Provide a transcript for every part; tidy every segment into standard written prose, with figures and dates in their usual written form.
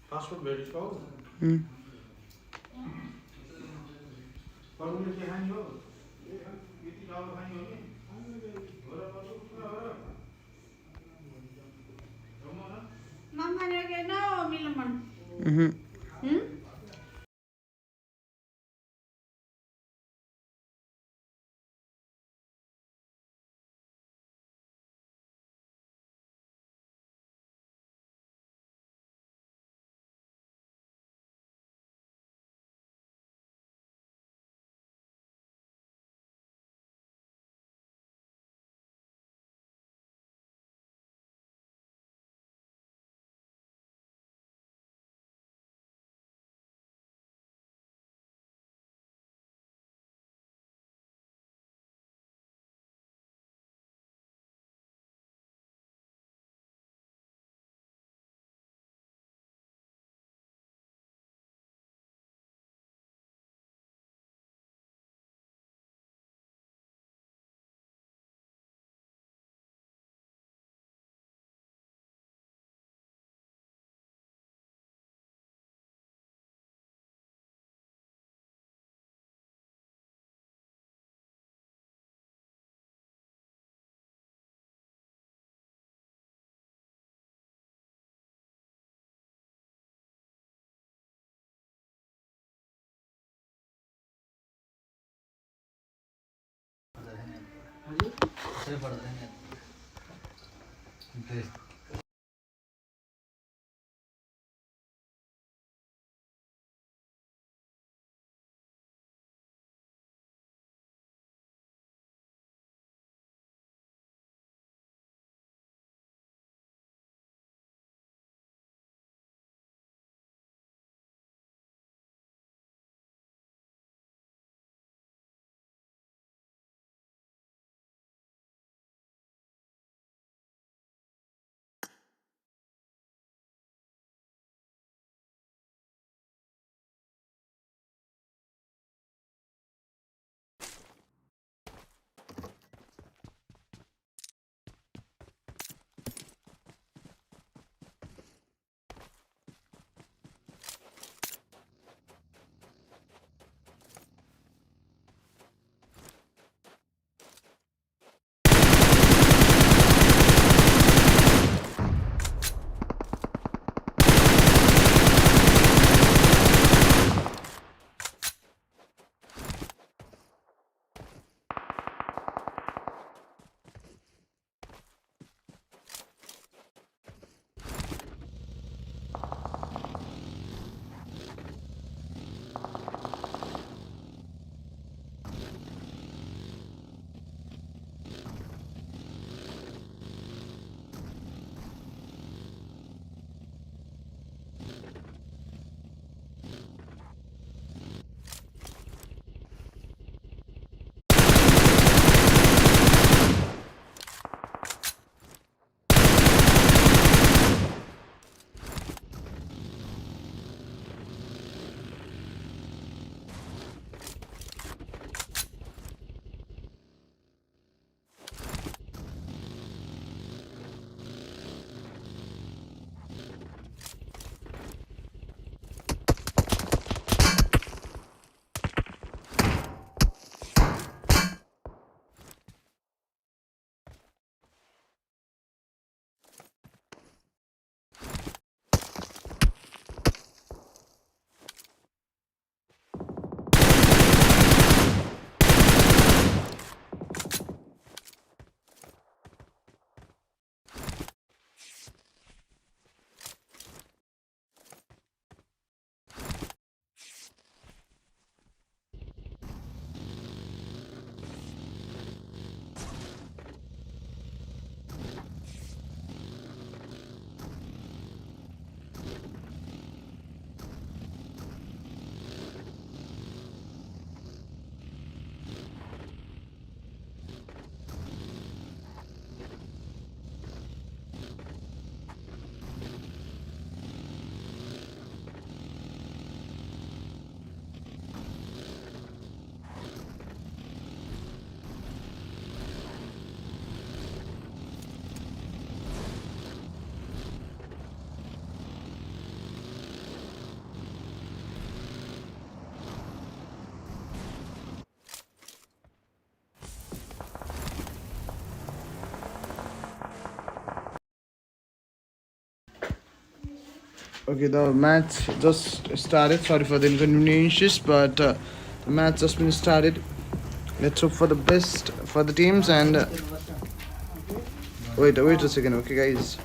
Passport verificaw. Hmm. Permanent ke hani ho. Kiti job hani ho ni. Ora pasu ora. Ramona. Mama ne ke na milaman. Mhm. Hmm? Okay, the match just started. Sorry for the inconveniences, but the match just been started. Let's hope for the best for the teams. And wait a second, okay, guys.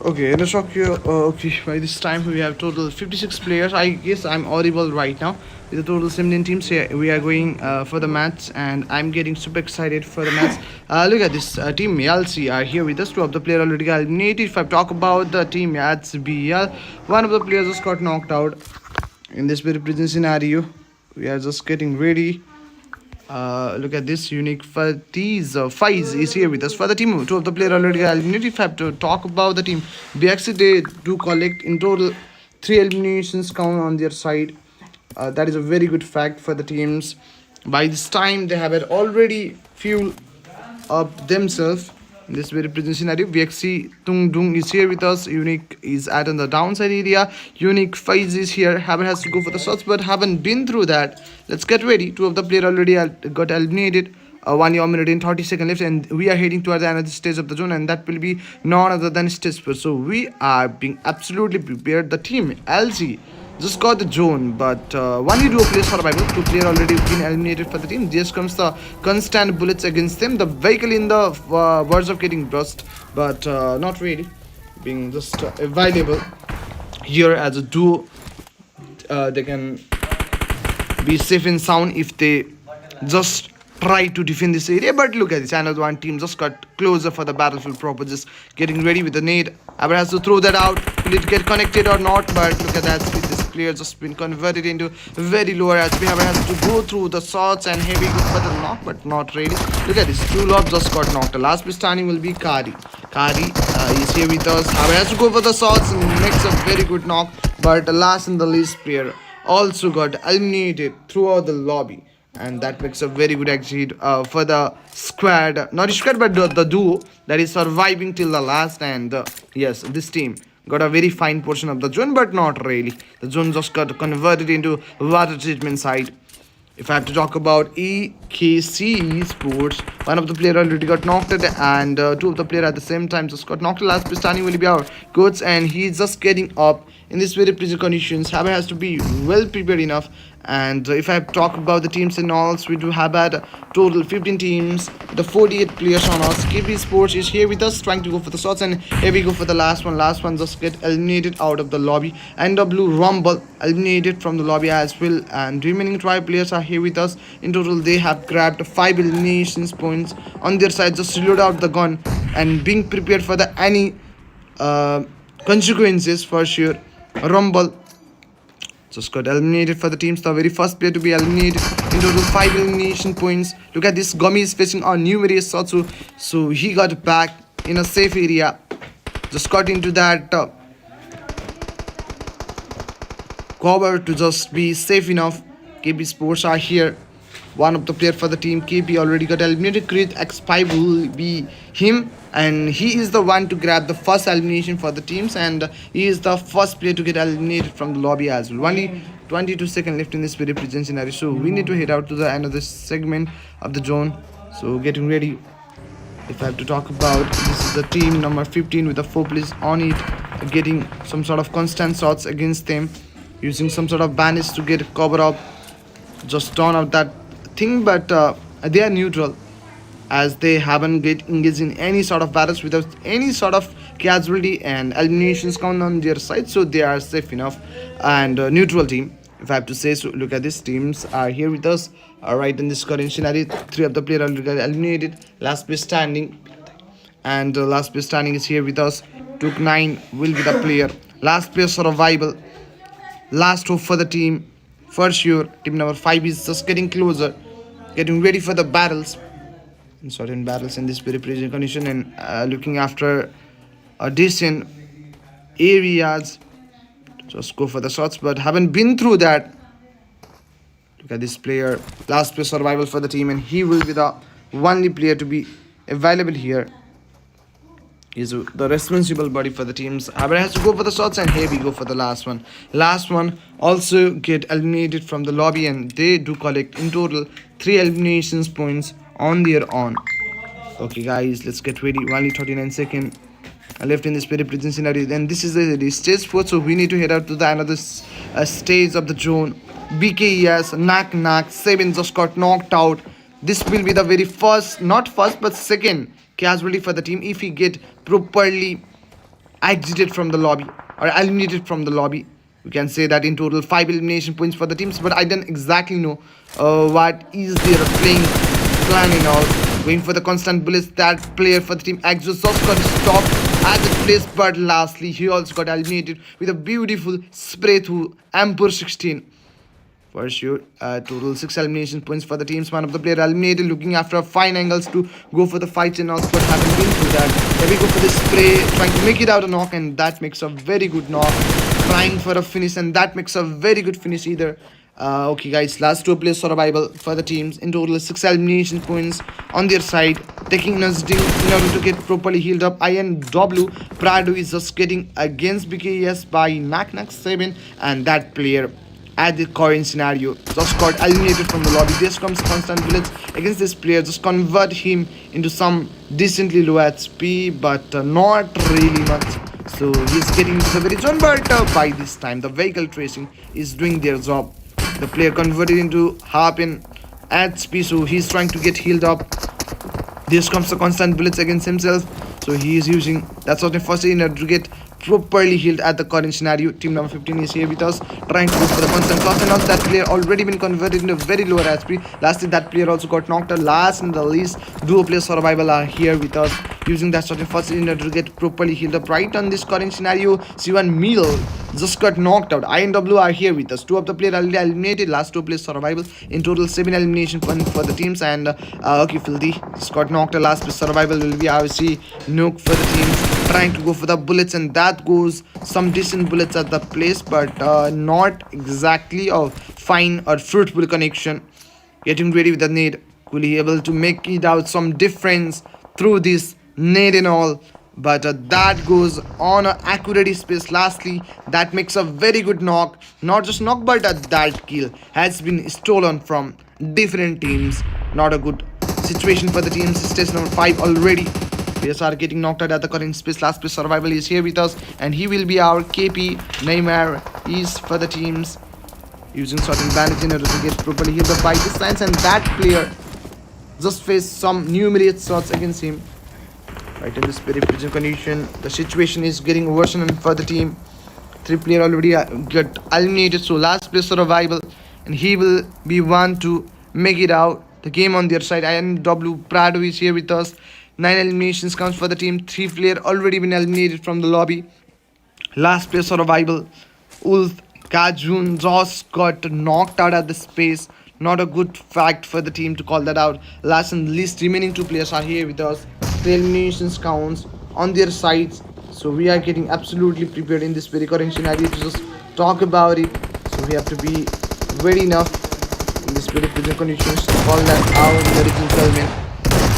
Okay, in a shock here. Okay, by this time we have total 56 players. I guess I'm audible right now. With a total 17 teams here, we are going for the match, and I'm getting super excited for the match. Look at this team LC are here with us. Two of the players already got eliminated. If I talk about the team Yats BL, one of the players just got knocked out in this very present scenario. We are just getting ready. Look at this unique Fatiz Faiz is here with us for the team. Two of the player already got eliminated. If I have to talk about the team, BXC they do collect in total 3 eliminations count on their side. That is a very good fact for the teams. By this time, they have already fueled up themselves in this very present scenario. VXC Tung Dung is here with us. Unique is at on the downside area. Unique Faiz is here. Haven't has to go for the shots, but haven't been through that. Let's get ready. Two of the player already got eliminated. 1 minute and 30 seconds left, and we are heading towards another stage of the zone, and that will be none other than stage 4. So we are being absolutely prepared. The team LG just got the zone, but only duo players survival. 2 players already been eliminated for the team. Just comes the constant bullets against them. The vehicle in the verge of getting burst, but not really being just available here as a duo. They can be safe and sound if they just try to defend this area. But look at this, another one team just got closer for the battlefield proper, just getting ready with the nade. Aber has to throw that out. Will it get connected or not? But look at that, this player just been converted into very lower HP. Aber has to go through the shots and heavy good for the knock, but not really. Look at this, two lobs just got knocked. The last bit standing will be Kari. Kari is here with us. Aber has to go for the shots and makes a very good knock, but the last and the least player also got eliminated throughout the lobby, and that makes a very good exit for the squad, not squad but the duo that is surviving till the last. And yes, this team got a very fine portion of the zone, but not really. The zone just got converted into water treatment site. If I have to talk about EKC Sports, one of the player already got knocked out, and two of the player at the same time just got knocked. Last Pistani will be our coach, and he's just getting up in this very prison conditions. Haba has to be well prepared enough. And if I talk about the teams and all, we do have at total 15 teams, the 48 players on us. KB Sports is here with us, trying to go for the shots, and here we go for the last one. Last one just get eliminated out of the lobby. NW Rumble eliminated from the lobby as well, and remaining 5 players are here with us. In total, they have grabbed 5 eliminations points on their side. Just reload out the gun and being prepared for the any consequences for sure. Rumble just got eliminated for the teams. The very first player to be eliminated. In total 5 elimination points. Look at this, Gummy is facing on numerous shots, so he got back in a safe area. Just got into that cover to just be safe enough. KB Sports are here. One of the player for the team KB already got eliminated. Krit X5 will be him, and he is the one to grab the first elimination for the teams, and he is the first player to get eliminated from the lobby as well. Only 22 seconds left in this very present scenario, so we need to head out to the another segment of the zone. So getting ready. If I have to talk about, this is the team number 15 with the 4 players on it, getting some sort of constant shots against them, using some sort of bandage to get cover up, just turn out that thing. But they are neutral, as they haven't get engaged in any sort of battles without any sort of casualty and eliminations count on their side, so they are safe enough. And neutral team, if I have to say so. Look at these teams are here with us right in this current scenario. 3 of the players already got eliminated. Last place standing, and last place standing is here with us. Took 9 will be the player. Last player survival, last hope for the team for sure. Team number 5 is just getting closer, getting ready for the battles, in certain battles in this very present condition, and looking after decent areas. Just go for the shots, but haven't been through that. Look at this player. Last play survival for the team, and he will be the only player to be available here. He's the responsible body for the teams. Aber has to go for the shots, and here we go for the last one. Last one also get eliminated from the lobby, and they do collect in total 3 eliminations points on their own. Okay, guys, let's get ready. Only 39 seconds left in this very present scenario. Then this is the stage 4, so we need to head out to the another stage of the zone. BKES Nak 7 just got knocked out. This will be the very first, not first but second casualty for the team if he get properly exited from the lobby or eliminated from the lobby. We can say that in total 5 elimination points for the teams, but I don't exactly know what is their playing plan and all. Going for the constant bullets, that player for the team Exos just got stopped at the place, but lastly he also got eliminated with a beautiful spray through Emperor 16. For sure, total 6 elimination points for the teams. One of the player eliminated, looking after fine angles to go for the fight and also, but haven't been through that. There we go for the spray, trying to make it out a knock, and that makes a very good knock. Trying for a finish, and that makes a very good finish either. Okay, guys, last 2 players survival for the teams. In total, 6 elimination points on their side. Taking Nasding in order to get properly healed up. INW Prado is just getting against BKES by Nak 7, and that player at the current scenario just got eliminated from the lobby. This comes constant bullets against this player, just convert him into some decently low HP, but not really much. So he's getting into the very zone, but by this time the vehicle tracing is doing their job. The player converted into half in HP, so he's trying to get healed up. This comes the constant bullets against himself, so he is using that sort of first aid in order to get properly healed at the current scenario. Team number 15 is here with us, trying to go for the constant cost, and also that player already been converted into very lower HP. Lastly, that player also got knocked out. Last and the least, duo player survival are here with us, using that sort of first aid in order to get properly healed up. Right on this current scenario, C1 Meal just got knocked out. INW are here with us. 2 of the players already eliminated. Last 2 players survival. In total, 7 elimination points for the teams. And okay, Filthy just got knocked out. Last survival will be obviously Nuke for the teams, trying to go for the bullets, and that goes some decent bullets at the place, but not exactly a fine or fruitful connection. Getting ready with the nade, could he able to make it out some difference through this nade and all, but that goes on a accurate space. Lastly, that makes a very good knock. Not just knock, but that kill has been stolen from different teams. Not a good situation for the teams. Stage number 5 already. Players are getting knocked out at the current space. Last place survival is here with us, and he will be our KP. Neymar is for the teams, using certain bandage in order to get properly healed up by this lines, and that player just faced some numerous shots against him. Right in this very present condition, the situation is getting worse for the team. 3 players already get eliminated, so last place survival, and he will be one to make it out. The game on their side. INW Prado is here with us. 9 eliminations counts for the team. 3 players already been eliminated from the lobby. Last player survival, Ulf Kajun just got knocked out at the space. Not a good fact for the team to call that out. Last and least, remaining 2 players are here with us. 3 eliminations counts on their sides, so we are getting absolutely prepared in this very current scenario to just talk about it. So we have to be ready enough in this very present conditions to call that out in the regional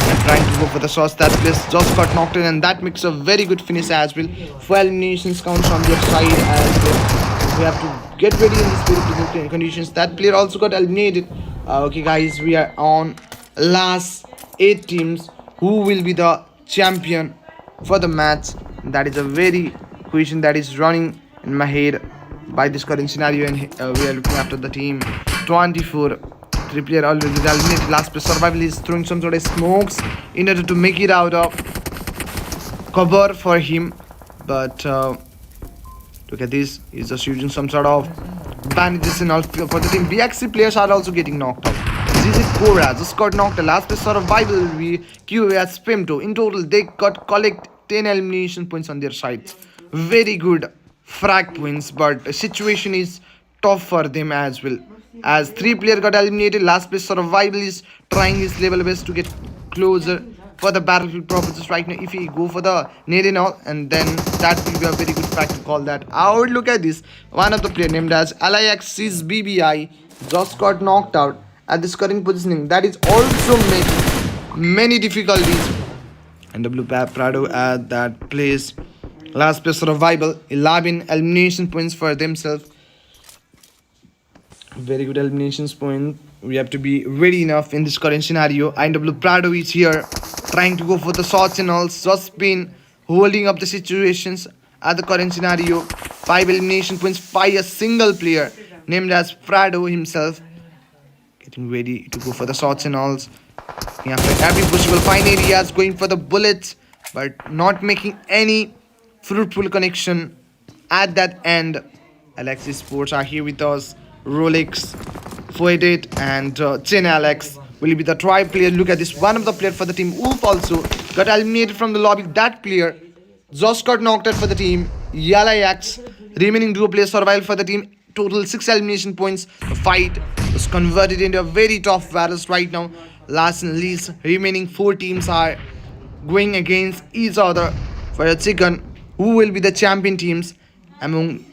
and trying to go for the shots. That place just got knocked in, and that makes a very good finish as well. 4 eliminations counts on their side as well. We have to get ready in this very present conditions. That player also got eliminated. Okay, guys, we are on last 8 teams. Who will be the champion for the match? That is a very question that is running in my head by this current scenario, and we are looking after the team 24. 3 players already eliminated. Last player survival is throwing some sort of smokes in order to make it out of cover for him, but look at this, he's just using some sort of bandages and all for the team. BXC players are also getting knocked out. This is Cora just got knocked out. Last player survival will be QAS Femto. In total, they got collect 10 elimination points on their sides. Very good frag points, but the situation is tough for them as well, as 3 players got eliminated. Last place survival is trying his level best to get closer for the battlefield purposes right now. If he go for the nade and all, and then that will be a very good fact to call that out. Look at this. One of the player named as Alixis BBI just got knocked out at this current positioning. That is also making many difficulties. And W Prado at that place. Last place survival. 11 elimination points for themselves. Very good eliminations point. We have to be ready enough in this current scenario. INW Prado is here trying to go for the shots and all. Just been holding up the situations at the current scenario. 5 elimination points by a single player named as Prado himself. Getting ready to go for the shots and alls. After every possible fine areas, going for the bullets, but not making any fruitful connection at that end. Alexis Sports are here with us. Rolex, Foedit, and Chin Alex will be the try player. Look at this. One of the players for the team, Wolf, also got eliminated from the lobby. That player just got knocked out for the team. Yalayax, remaining duo players survival for the team. Total 6 elimination points. The fight was converted into a very tough battles right now. Last and least, remaining 4 teams are going against each other for a chicken. Who will be the champion teams among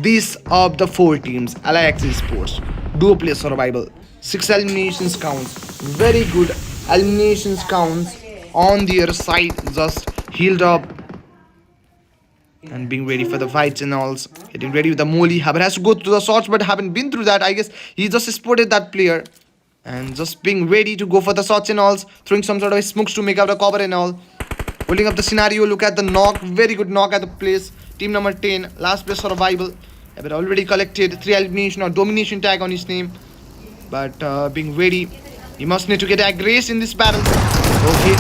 these of the 4 teams? Alixis Sports, duo player survival. 6 eliminations counts. Very good eliminations counts on their side. Just healed up and being ready for the fights and all. Getting ready with the Molly. Haber has to go through the shots, but haven't been through that. I guess he just spotted that player. And just being ready to go for the shots and all. Throwing some sort of smokes to make out the cover and all. Holding up the scenario. Look at the knock. Very good knock at the place. Team number 10. Last place survival. Haber already collected 3 elimination or domination tag on his name. But being ready. He must need to get aggressive in this battle. Okay,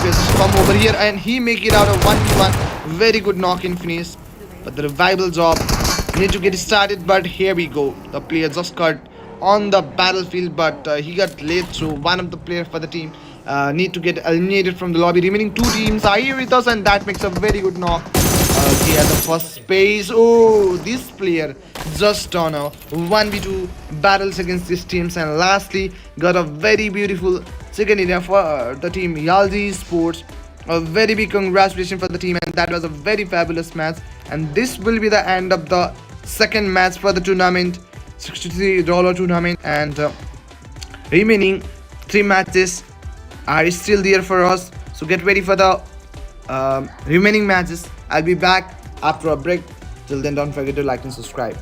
just come over here and he make it out of 1v1. Very good knock in finish. But the revival job need to get started. But here we go. The player just got on the battlefield, but he got late. So one of the players for the team need to get eliminated from the lobby. Remaining 2 teams are here with us, and that makes a very good knock. Okay, at the first space. Oh, this player just on a 1v2 battles against these teams, and lastly got a very beautiful second area for the team Yaldi Sports. A very big congratulations for the team, and that was a very fabulous match. And this will be the end of the second match for the tournament, $63 tournament, and remaining 3 matches are still there for us. So get ready for the remaining matches. I'll be back after a break. Till then, don't forget to like and subscribe.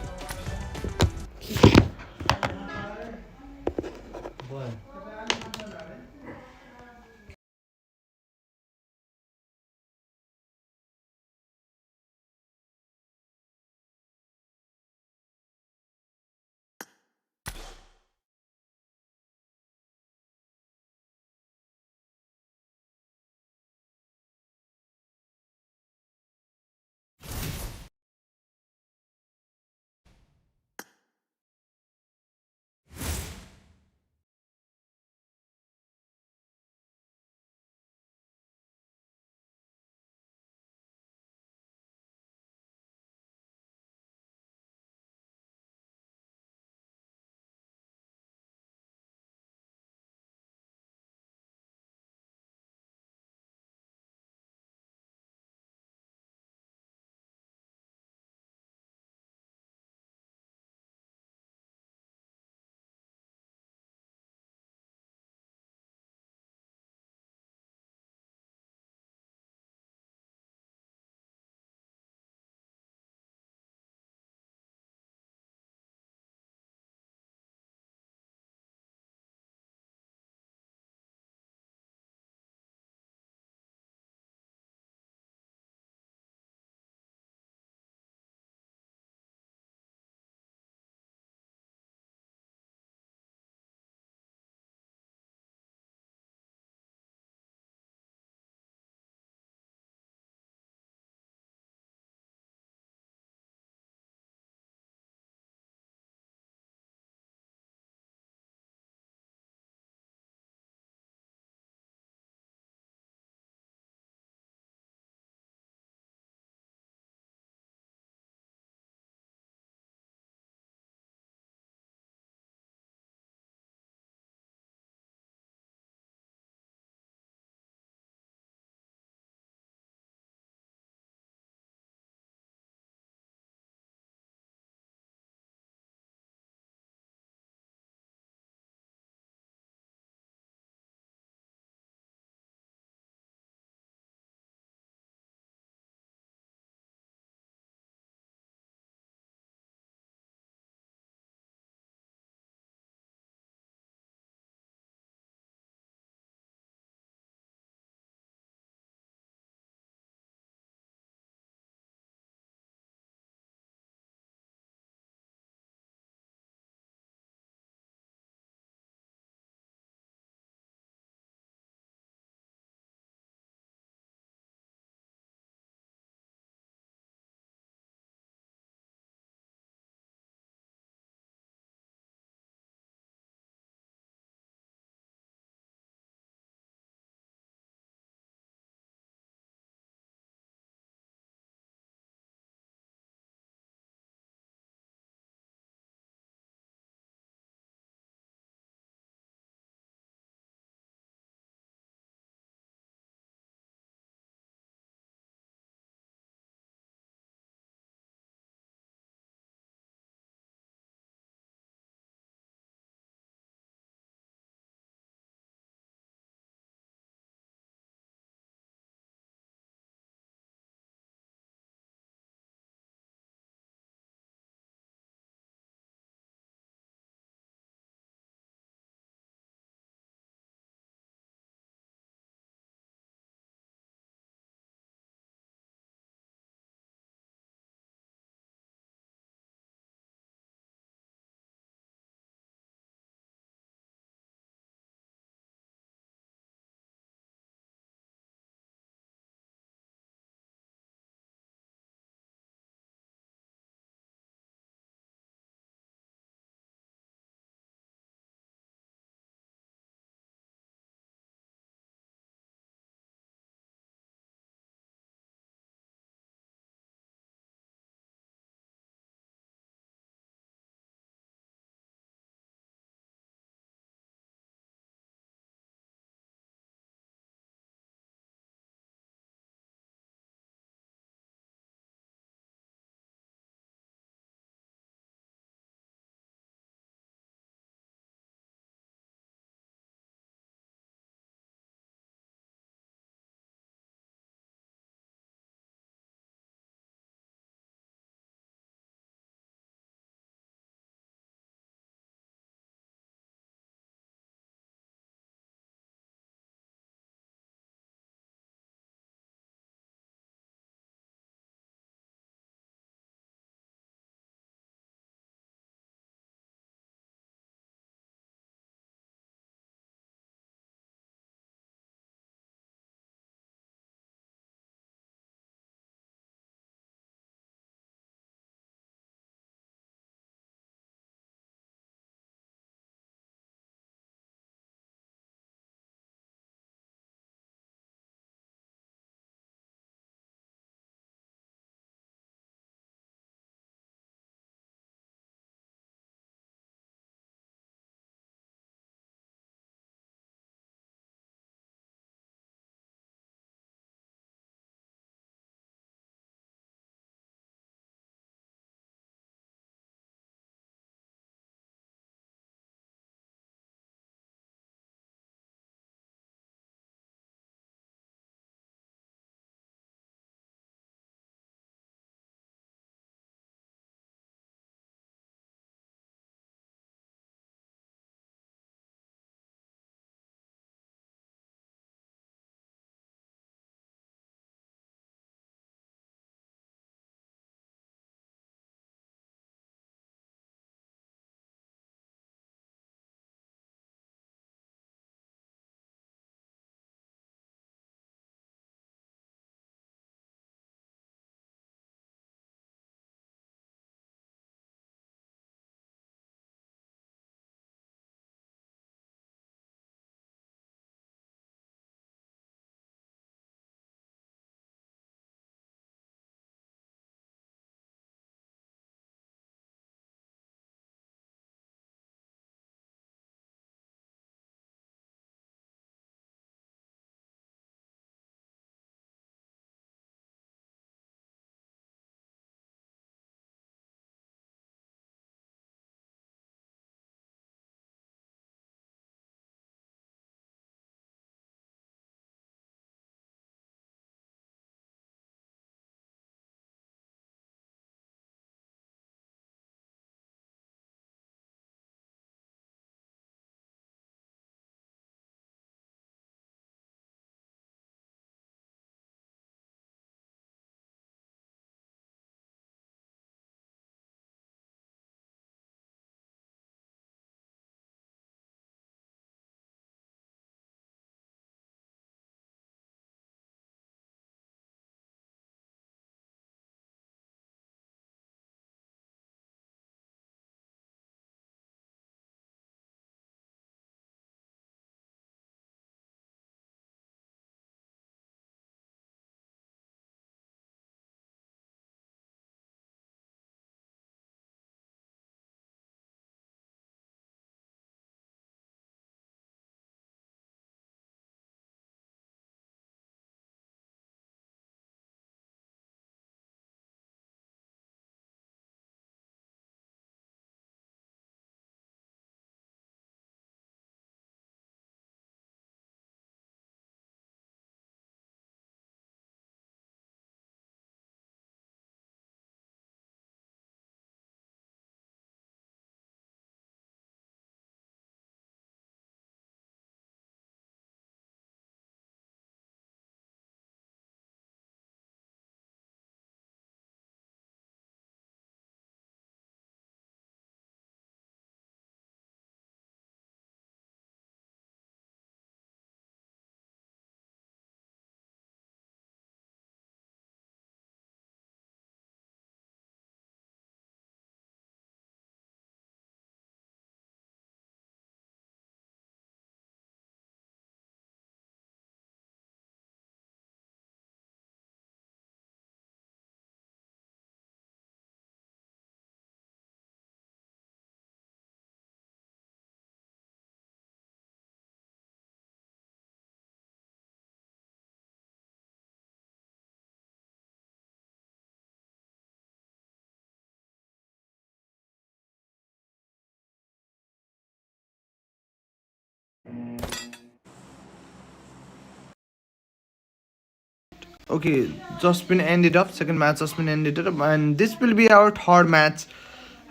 Okay, just been ended up. Second match just been ended up, and this will be our third match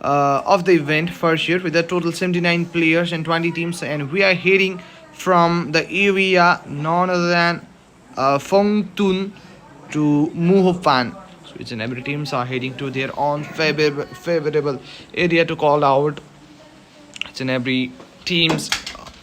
of the event for sure, with a total 79 players and 20 teams, and we are heading from the area none other than Phong Tun to Muhofan. So each and every teams are heading to their own favorable area to call out. Each and every teams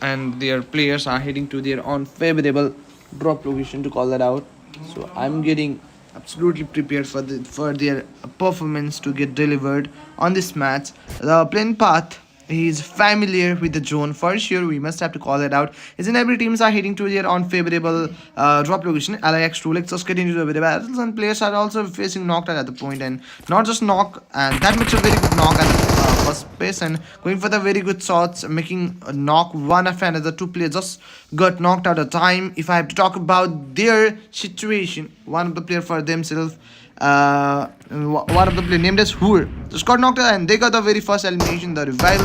and their players are heading to their own favorable drop location to call that out. So I'm getting absolutely prepared for their performance to get delivered on this match. The playing path, he is familiar with the zone for sure. We must have to call it out. Is in every teams are heading to their unfavorable drop location. LIX2, let's just get into the battles, and players are also facing knocked at the point, and not just knock, and that makes a very good knock at the first pace, and going for the very good shots, making a knock. One after another, two players just got knocked out of time. If I have to talk about their situation, one of the player for themselves, one of the player named as Hoor just got knocked out, and they got the very first elimination. The revival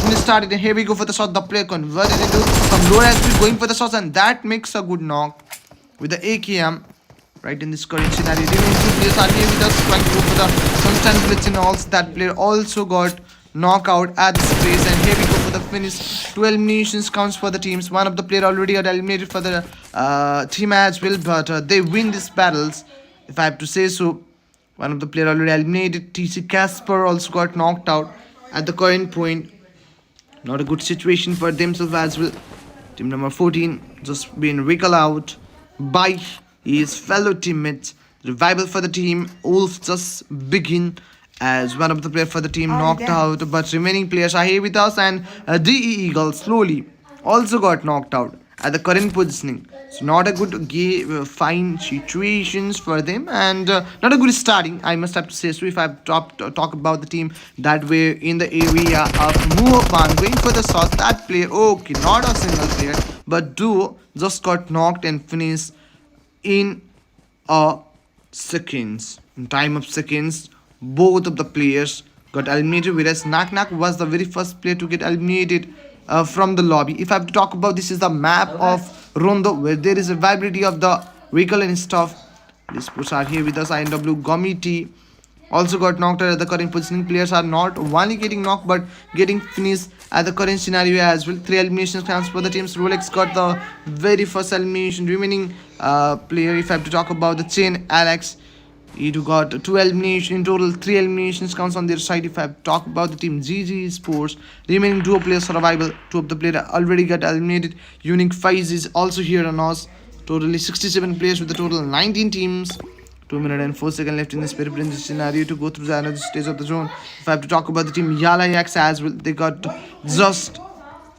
just started, and here we go for the shot. The player converted into some lower speed, going for the shots, and that makes a good knock with the AKM. Right in this current scenario, remaining two players are here with us, trying to go for the constant glitch and also that player also got knockout at this place, and here we go for the finish. Two eliminations counts for the teams. One of the player already got eliminated for the team as well, but they win these battles, if I have to say so. One of the player already eliminated. TC Casper also got knocked out at the current point. Not a good situation for themselves as well. Team number 14 just been recalled out by his fellow teammates. Revival for the team. Wolf just begin as one of the players for the team knocked out, but remaining players are here with us, and DE Eagle slowly also got knocked out at the current positioning. So not a good fine situations for them, and not a good starting, I must have to say so. If I talk about the team that way in the area of Muopan, going for the shot, that player, okay, not a single player, but duo just got knocked and finished in a seconds. In time of seconds, both of the players got eliminated, whereas Nak was the very first player to get eliminated from the lobby. If I have to talk about, this is the map of Rondo, where there is a viability of the vehicle and stuff. These players are here with us. INW Gomiti also got knocked out at the current positioning. Players are not only getting knocked but getting finished at the current scenario as well. 3 eliminations counts for the teams. Rolex got the very first elimination. Remaining player, if I have to talk about the chain, Alex, he got 2 eliminations in total. 3 eliminations counts on their side. If I have to talk about the team GG Sports, remaining duo players survival. 2 of the players already got eliminated. Unique Fize is also here on us. Totally 67 players with a total 19 teams. 2 minutes and 4 seconds left in this very scenario to go through the another stage of the zone. If I have to talk about the team Yala Yaks as well, they got just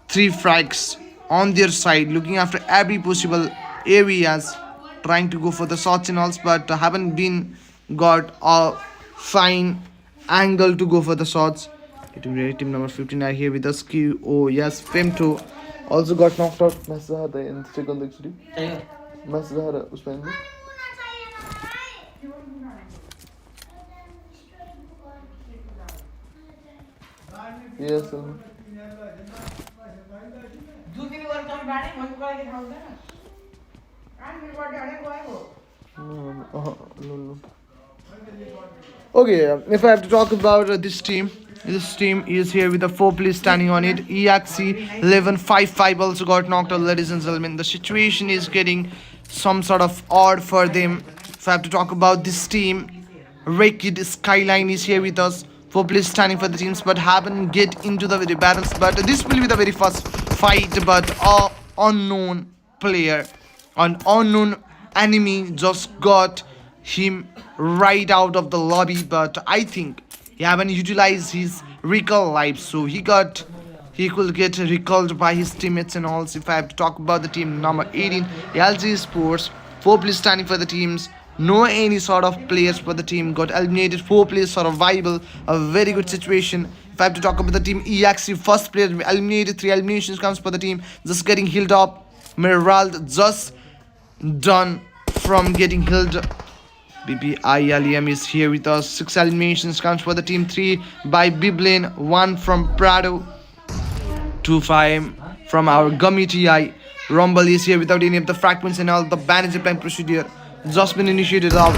3 frags on their side, looking after every possible areas, trying to go for the shots and all, but haven't been got a fine angle to go for the shots. Team number 15 are here with us. Oh yes, Femto also got knocked out. Yes, sir. No. Okay, if I have to talk about this team is here with the 4 players standing on it. EXC 1155 also got knocked out, ladies and gentlemen. The situation is getting some sort of odd for them. If I have to talk about this team, Raked Skyline is here with us. 4 players standing for the teams, but haven't get into the very battles. But this will be the very first fight, but an unknown player, an unknown enemy just got him right out of the lobby, but I think he haven't utilized his recall life, so he could get recalled by his teammates and all. If I have to talk about the team number 18, LG Sports, 4 players standing for the teams. No any sort of players for the team got eliminated. 4 players survival, a very good situation. If I have to talk about the team EXE, first player eliminated, 3 eliminations comes for the team, just getting healed up. Merald just done from getting healed. BPILEM is here with us. 6 eliminations counts for the team. 3 by Biblin, 1 from Prado, 2 5 from our Gummy TI. Rumble is here without any of the fragments and all. The ban is applying procedure. Just been initiated out.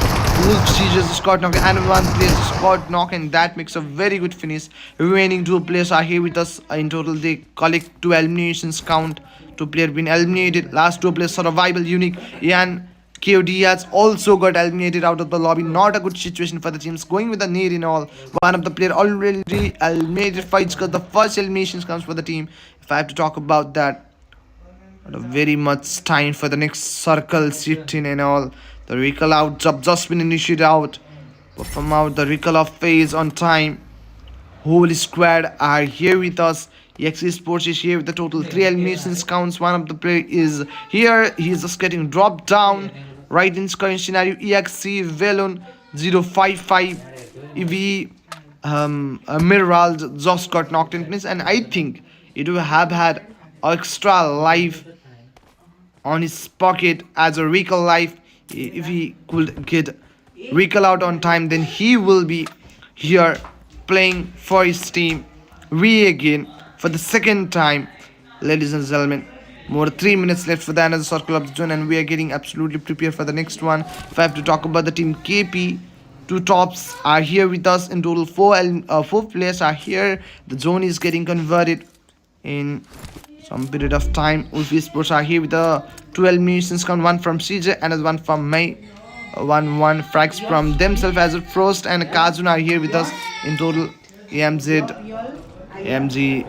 Wolf seizures the Scott Knock and one plays the Scott Knock, and that makes a very good finish. Remaining two players are here with us. In total, they collect 2 eliminations count. 2 players been eliminated. Last 2 players survival unique. Ian KOD has also got eliminated out of the lobby. Not a good situation for the teams. Going with the need in all. One of the player already eliminated fights because the first eliminations comes for the team. If I have to talk about that. Not a very much time for the next circle shifting and all. The recall out job just been initiated out. Perform out the recall of phase on time. Whole squad are here with us. EXE Sports is here with the total 3 eliminations counts. One of the player is here. He's just getting dropped down. Right in current scenario, EXE Velon 055 EV Miral just got knocked in place, and I think it will have had extra life on his pocket as a recall life. If he could get recall out on time, then he will be here playing for his team again for the second time. Ladies and gentlemen, more 3 minutes left for the another circle of the zone, and we are getting absolutely prepared for the next one. If I have to talk about the team KP, 2 tops are here with us. In total, 4 players are here. The zone is getting converted in some period of time. Wolfie Sports are here with the 2 eliminations count, one from CJ and one from May. 1-1 frags from themselves as a Frost and Kazun are here with us. In total, AMG,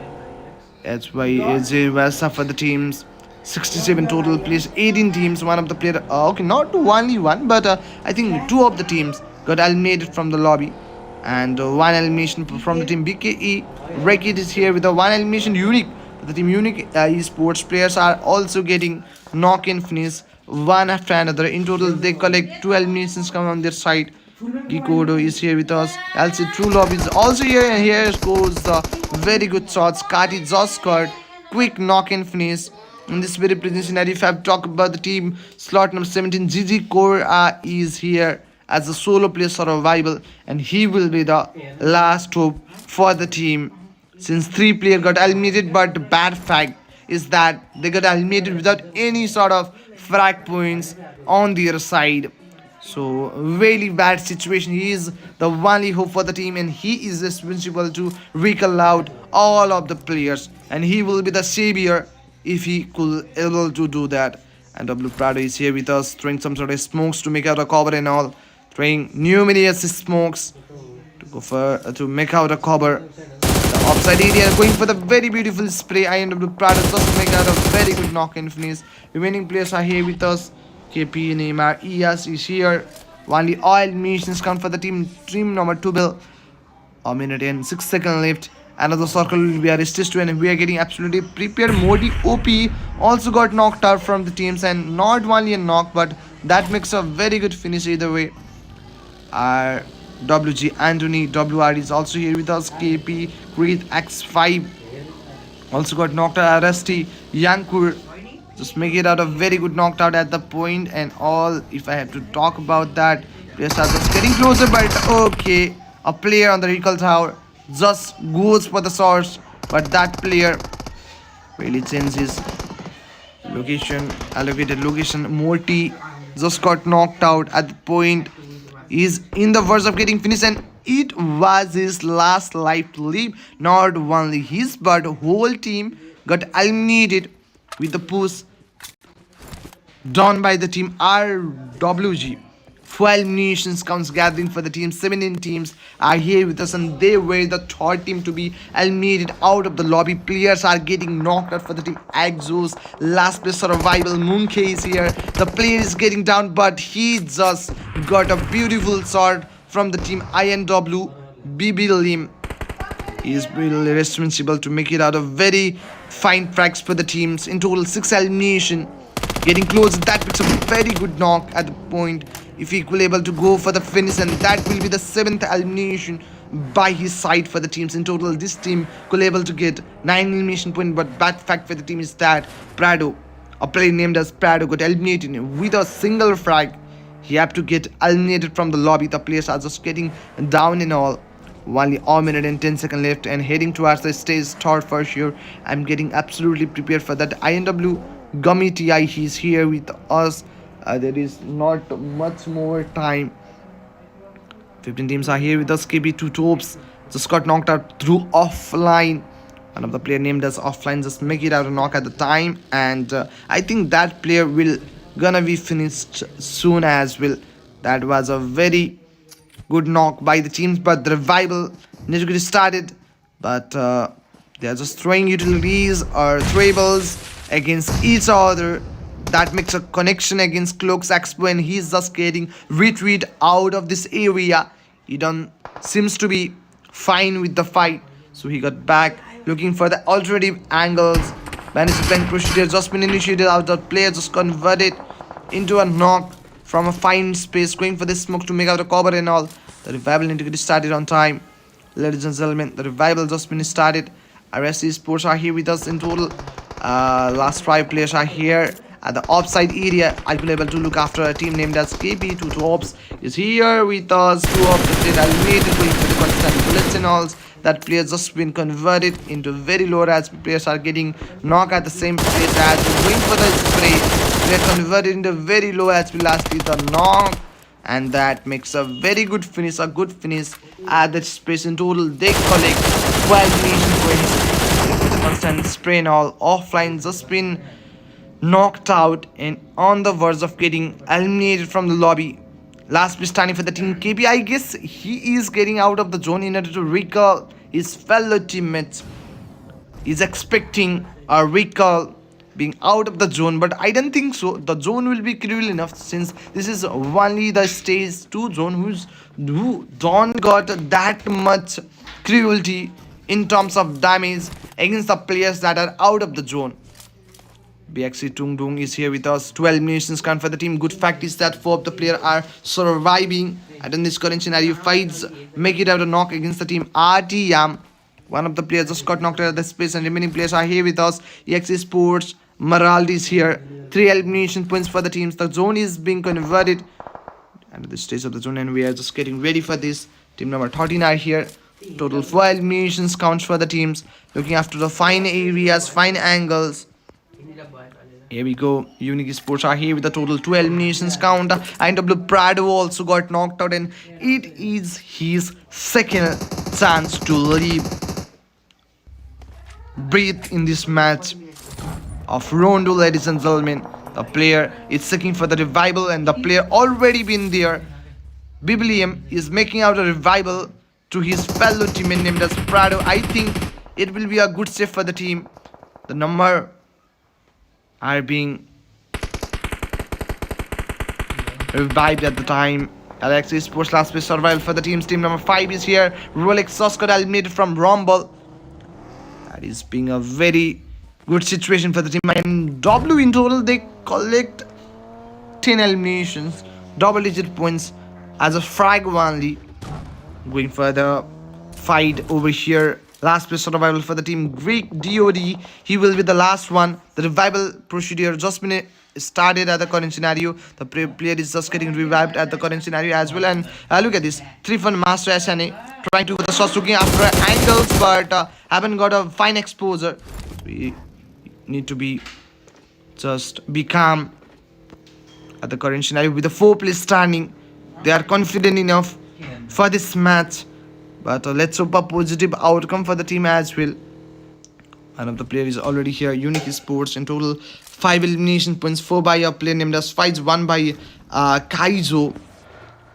HY, Vasa for the teams. 67 total players, 18 teams. One of the player, okay, not only one, but I think 2 of the teams got eliminated from the lobby, and 1 elimination from the team BKE. Rekit is here with a 1 elimination unique. The team unique esports players are also getting knock-in finish one after another. In total, they collect 2 eliminations come on their side. Gikodo is here with us. LC True Love is also here, and here scores the very good shots. Kati just scored quick knock-in finish. In this very present scenario, if I have talked about the team, slot number 17, Gigi Core is here as a solo player survival, and he will be the last hope for the team. Since 3 players got eliminated, but the bad fact is that they got eliminated without any sort of frag points on their side. So really bad situation. He is the only hope for the team, and he is responsible to recall out all of the players, and he will be the savior if he could able to do that. And W Prado is here with us, throwing some sort of smokes to make out a cover and all, throwing numerous smokes to go for to make out a cover. The offside area going for the very beautiful spray. INW Prado just make out a very good knock-in finish. Remaining players are here with us. KP, Neymar, ES is here. Only all missions count for the team number 2 bill. A minute and 6 seconds left. Another circle will be arrested to, and we are getting absolutely prepared. Modi OP also got knocked out from the teams, and not only a knock, but that makes a very good finish either way. Our WG Anthony WR is also here with us. KP Creed X5 also got knocked out. Rusty Yankur just make it out a very good knocked out at the point and all. If I have to talk about that, players are just getting closer, but okay, a player on the recall tower just goes for the source, but that player really changes location, allocated location. Morty just got knocked out at the point. He's in the verge of getting finished, and it was his last life to live. Not only his, but whole team got eliminated with the push done by the team RWG. 4 eliminations counts gathering for the team. 17 teams are here with us, and they were the 3rd team to be eliminated out of the lobby. Players are getting knocked out for the team Exos. Last place survival. Moonke is here. The player is getting down, but he just got a beautiful shot from the team INW. BB Lim is really responsible to make it out of very fine frags for the teams. In total, 6 elimination. Getting close, that makes a very good knock at the point. If he will able to go for the finish, and that will be the 7th elimination by his side for the teams. In total, this team could able to get 9 elimination points, but bad fact for the team is that Prado, a player named as Prado, got eliminated with a single frag. He had to get eliminated from the lobby. The players are just getting down and all. Only a minute and 10 seconds left and heading towards the stage start for sure. I'm getting absolutely prepared for that. INW Gummy TI, he's here with us. There is not much more time. 15 teams are here with us. KB, two tops just got knocked out through offline. One of the player named as offline just make it out a knock at the time, and I think that player will gonna be finished soon as well. That was a very good knock by the teams, but the revival needs to get started. But they are just throwing utilities or throwables against each other. That makes a connection against Cloaks Expo, and he's just getting retreat out of this area. He done seems to be fine with the fight, so he got back looking for the alternative angles. Bandage playing procedure just been initiated out. The player just converted into a knock from a fine space, going for this smoke to make out a cover and all. The revival need to get started on time. Ladies and gentlemen, the revival just been started. RSC Sports are here with us in total. Last 5 players are here at the offside area. I will be able to look after a team named as KB. Two tops is here with us. 2 of the players eliminated going for the constant bullets and all. That player just been converted into very low as players are getting knocked at the same place as going for the spray. They are converted into very low as well as with a knock, and that makes a very good finish, a good finish at that space. In total they collect 12 nation points with the constant spray and all. Offline just been knocked out and on the verge of getting eliminated from the lobby. Last place standing for the team KB. I guess he is getting out of the zone in order to recall his fellow teammates. He's expecting a recall being out of the zone, but I don't think so. The zone will be cruel enough since this is only the stage 2 zone who don't got that much cruelty in terms of damage against the players that are out of the zone. BXC Tung Dung is here with us. 12 eliminations count for the team. Good fact is that 4 of the players are surviving. And in this current scenario, fights make it out a knock against the team RTM. One of the players just got knocked out of the space, and remaining players are here with us. EXE Sports, Maraldi is here. 3 elimination points for the teams. The zone is being converted at this stage of the zone, and we are just getting ready for this. Team number 13 are here. Total 4 eliminations counts for the teams. Looking after the fine areas, fine angles. Here we go. Unique Sports are here with a total 2 eliminations count. INW Prado also got knocked out, and it is his second chance to breathe in this match of Rondo, ladies and gentlemen. The player is seeking for the revival, and the player already been there. Biblium is making out a revival to his fellow teammate named as Prado. I think it will be a good save for the team. The number are being revived at the time. Alexis Sports last place survival for the teams. Team number 5 is here. Rolex Sauce got eliminated from Rumble. That is being a very good situation for the team. And W in total they collect 10 eliminations, double digit points as a frag only. Going for the fight over here. Last place survival for the team Greek DOD. He will be the last one. The revival procedure just been started at the current scenario. The player is just getting revived at the current scenario as well. And look at this. 3 for Master SNA. Trying to the shots, looking after angles, but haven't got a fine exposure. We need to be calm at the current scenario. With the 4 players standing, they are confident enough for this match. But let's hope a positive outcome for the team as well. One of the players is already here. Unique Sports in total 5 elimination points. 4 by a player named as Fights, 1 by Kaizo.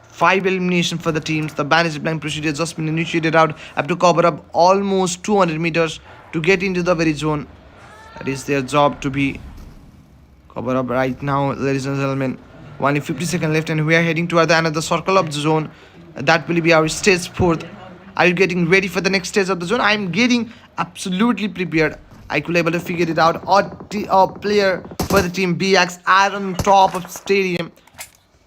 5 elimination for the teams. The bandage blind procedure just been initiated out. Have to cover up almost 200 meters to get into the very zone. That is their job to be cover up right now, ladies and gentlemen. Only 50 seconds left, and we are heading toward the another circle of the zone. That will be our stage 4th. Are you getting ready for the next stage of the zone? I'm getting absolutely prepared. I could able to figure it out. A player for the team BX are on top of stadium.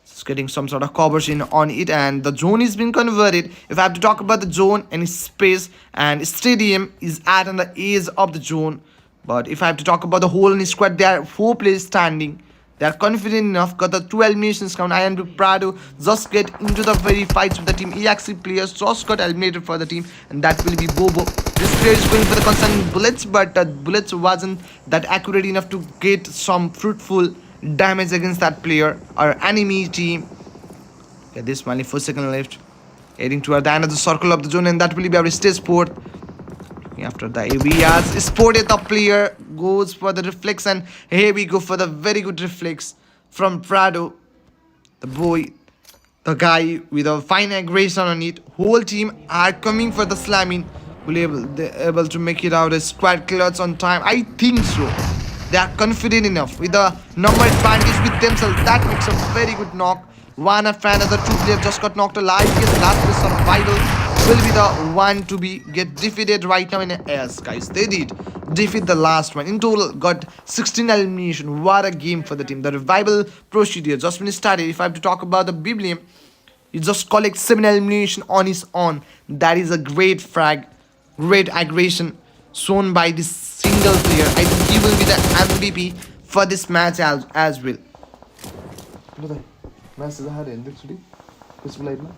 It's getting some sort of covers in on it, and the zone is being converted. If I have to talk about the zone and space, and stadium is at on the edge of the zone. But if I have to talk about the whole squad, there are 4 players standing. They are confident enough. Got the 2 eliminations count. Ian Prado just get into the very fights with the team. EXE players just got eliminated for the team, and that will be Bobo. This player is going for the constant bullets, but bullets wasn't that accurate enough to get some fruitful damage against that player or enemy team. Okay, this only 4 seconds left. Heading toward the end of the circle of the zone, and that will be our stage sport. After the areas spotted, the player goes for the reflex, and here we go for the very good reflex from Prado, the boy, the guy with a fine aggression on it. Whole team are coming for the slamming. They're able to make it out as squad killers on time. I think so. They are confident enough with the number advantage with themselves. That makes a very good knock. One after another, 2 players just got knocked alive. Yes, last place survival will be the one to be get defeated right now in AS, guys. They did defeat the last one. In total, got 16 elimination. What a game for the team. The revival procedure just when it started. If I have to talk about the Biblium, he just collects 7 elimination on his own. That is a great frag, great aggression shown by this single player. I think he will be the MVP for this match as well. Match is hard ended today. This live na.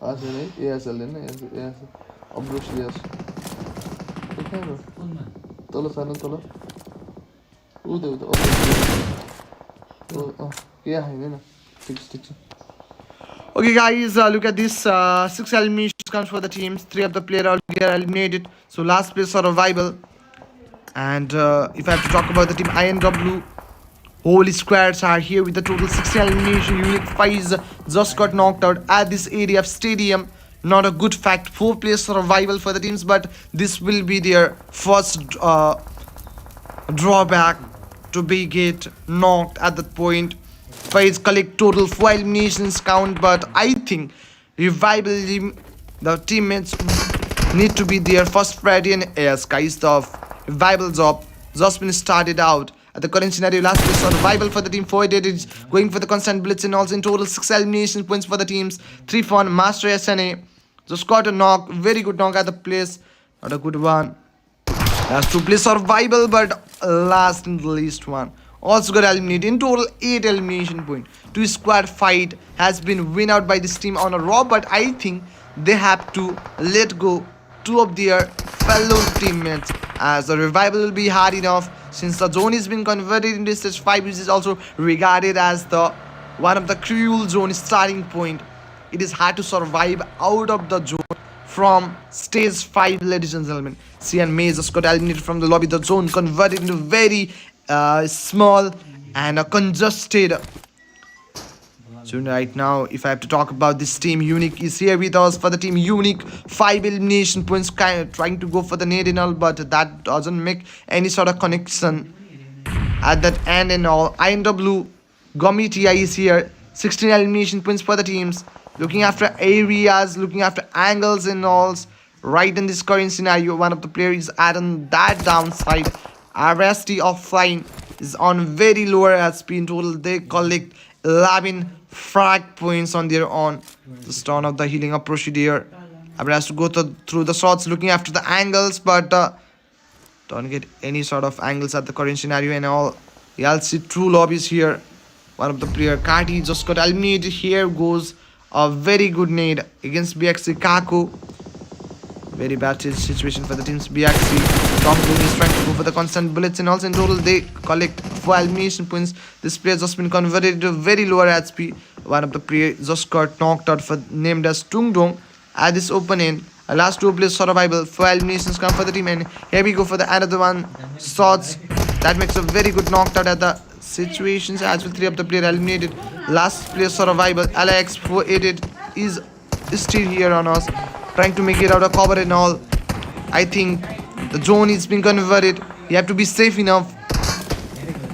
As in ASL na ASL. Obviously yes. Okay bro. Tolo sana tolo. Ude. Oh, yeah, na. Fix. Okay, guys, look at this. 6 eliminations comes for the teams. 3 of the players are eliminated. So last place survival. And if I have to talk about the team INW, whole squads are here with the total 60 elimination. Unique 5 just got knocked out at this area of stadium. Not a good fact. 4 players survival for the teams, but this will be their first drawback to be get knocked at that point. FaZe collect total 4 eliminations count, but I think revival the teammates need to be their first priority in AS, guys. The revival job just been started out at the current scenario. Last place survival for the team. 4 is going for the constant blitz, and also in total 6 elimination points for the teams. 3 for Master SNA. Just got a knock, very good knock at the place. Not a good one. Last 2 play survival, but last and the least one also got eliminated. In total 8 elimination point. 2 squad fight has been win out by this team on a raw, but I think they have to let go 2 of their fellow teammates, as the revival will be hard enough since the zone has been converted into stage 5, which is also regarded as the one of the cruel zone starting point. It is hard to survive out of the zone from stage 5, ladies and gentlemen. CN May just got eliminated from the lobby. The zone converted into very small and congested. So right now, if I have to talk about this team, Unique is here with us for the team. Unique 5 elimination points, kind of trying to go for the nade and all, but that doesn't make any sort of connection at that end and all. INW Gummy TI is here. 16 elimination points for the teams. Looking after areas, looking after angles and all. Right in this current scenario, one of the players is on that downside. RST offline is on very lower SP. In total, they collect 11 frag points on their own. The start of the healing up procedure. Abra has to go through the shots, looking after the angles, but don't get any sort of angles at the current scenario and all. You'll see true lobbies here. One of the player, Kati, just got eliminated. Here goes a very good nade against BXC Kaku. Very bad situation for the teams. BXC Tom Boone is trying to go for the constant bullets, and also in total they collect 4 elimination points. This player just been converted to very lower HP. One of the players just got knocked out, for named as Tung Dong at this open end. Last 2 players survival. 4 eliminations come for the team, and here we go for the another one. Swords. That makes a very good knocked out at the situations as well. 3 of the player eliminated. Last player survival. Alex 488 is still here on us, trying to make it out of cover and all. I think the zone is being converted. You have to be safe enough.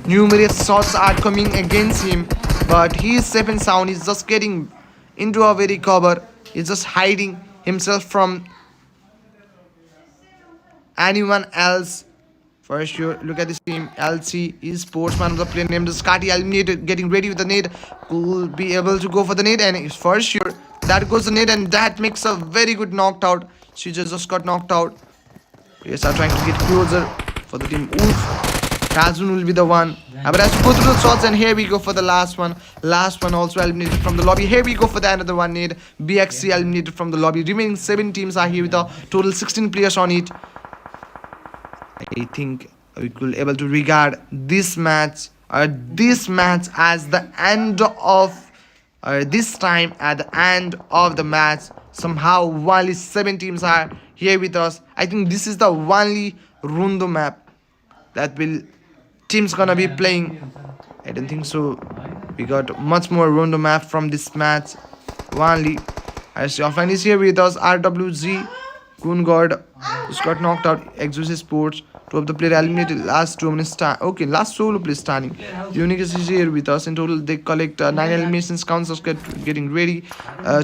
Numerous shots are coming against him, but he is safe and sound. He's just getting into a very cover. He's just hiding himself from anyone else. For sure, look at this team. LC is sportsman of the player named Scotty, eliminated, getting ready with the nade. Will be able to go for the nade, and for sure That goes the net, and that makes a very good knocked out. She just got knocked out. Players are trying to get closer for the team Wolf. Kazun will be the one. But as we go through the shots, and here we go for the last one. Last one also eliminated from the lobby. Here we go for the another one need. BXC eliminated from the lobby. Remaining 7 teams are here with a total 16 players on it. I think we could able to regard this match as the end of this time at the end of the match. Somehow only 7 teams are here with us. I think this is the only Rundo map that will teams gonna be playing. I don't think so. We got much more Rundo map from this match. Only as Joffan is here with us. RWZ Kungod just got knocked out. Exos Sports. 2 of the player eliminated. Last 2 minutes. Okay, last solo play standing. Unique is here with us. In total, they collect 9 eliminations. Counts are getting ready.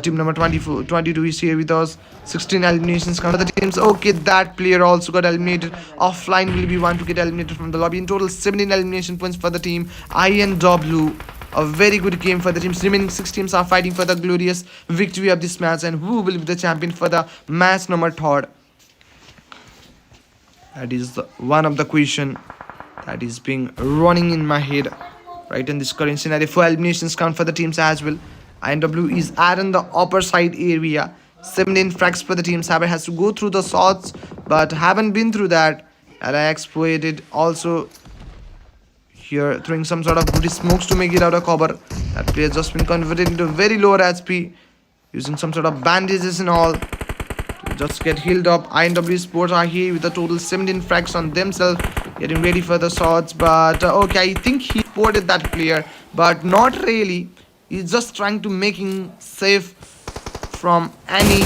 Team number 22 is here with us. 16 eliminations. Count the teams. Okay, that player also got eliminated. Offline will be one to get eliminated from the lobby. In total, 17 elimination points for the team INW. A very good game for the teams. Remaining 6 teams are fighting for the glorious victory of this match. And who will be the champion for the match number 3rd? That is one of the question that is being running in my head right in this current scenario. 4 eliminations count for the teams as well. INW is at on the upper side area. 17 frags for the team. Saber has to go through the shots, but haven't been through that. And I exploited also here, throwing some sort of goody smokes to make it out of cover. That player just been converted into very low HP, using some sort of bandages and all. Just get healed up. INW Sports are here with a total 17 frags on themselves, getting ready for the shots. But okay, I think he spotted that player, but not really. He's just trying to making safe from any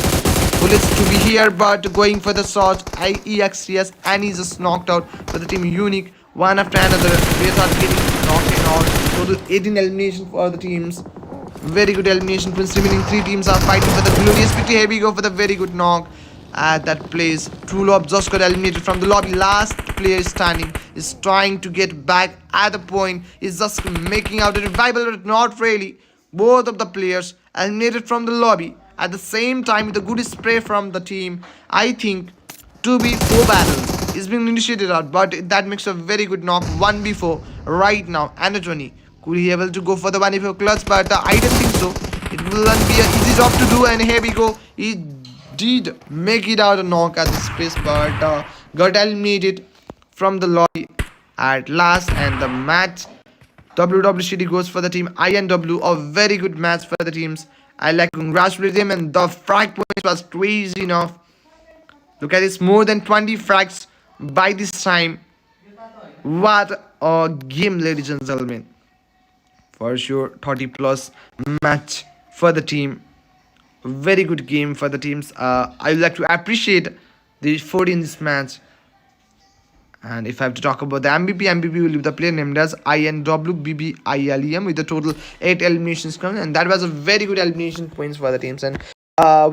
bullets to be here, but going for the shot. EXTS, and he's just knocked out for the team Unique. One after another, players are getting knocked out. Total 18 elimination for the teams. Very good elimination points. Remaining 3 teams are fighting for the glorious victory. Here we go for the very good knock at that place. True Love just got eliminated from the lobby. Last player standing is trying to get back at the point. Is just making out a revival, but not really. Both of the players eliminated from the lobby at the same time with a good spray from the team. I think 2v4 battle is being initiated out, but that makes a very good knock. 1v4 right now. Anatoni could he able to go for the 1v4 clutch, but I don't think so. It will not be an easy job to do, and here we go. He did make it out a knock at the space, but got eliminated from the lobby at last, and the match WWCD goes for the team INW. A very good match for the teams. I like to congratulate them, and the frag points was crazy enough. Look at this, more than 20 frags by this time. What a game, ladies and gentlemen. For sure, 30 plus match for the team. Very good game for the teams. I would like to appreciate the 40 in this match. And if I have to talk about the MVP will be the player named as INWBBILEM with a total 8 eliminations coming, and that was a very good elimination points for the teams. And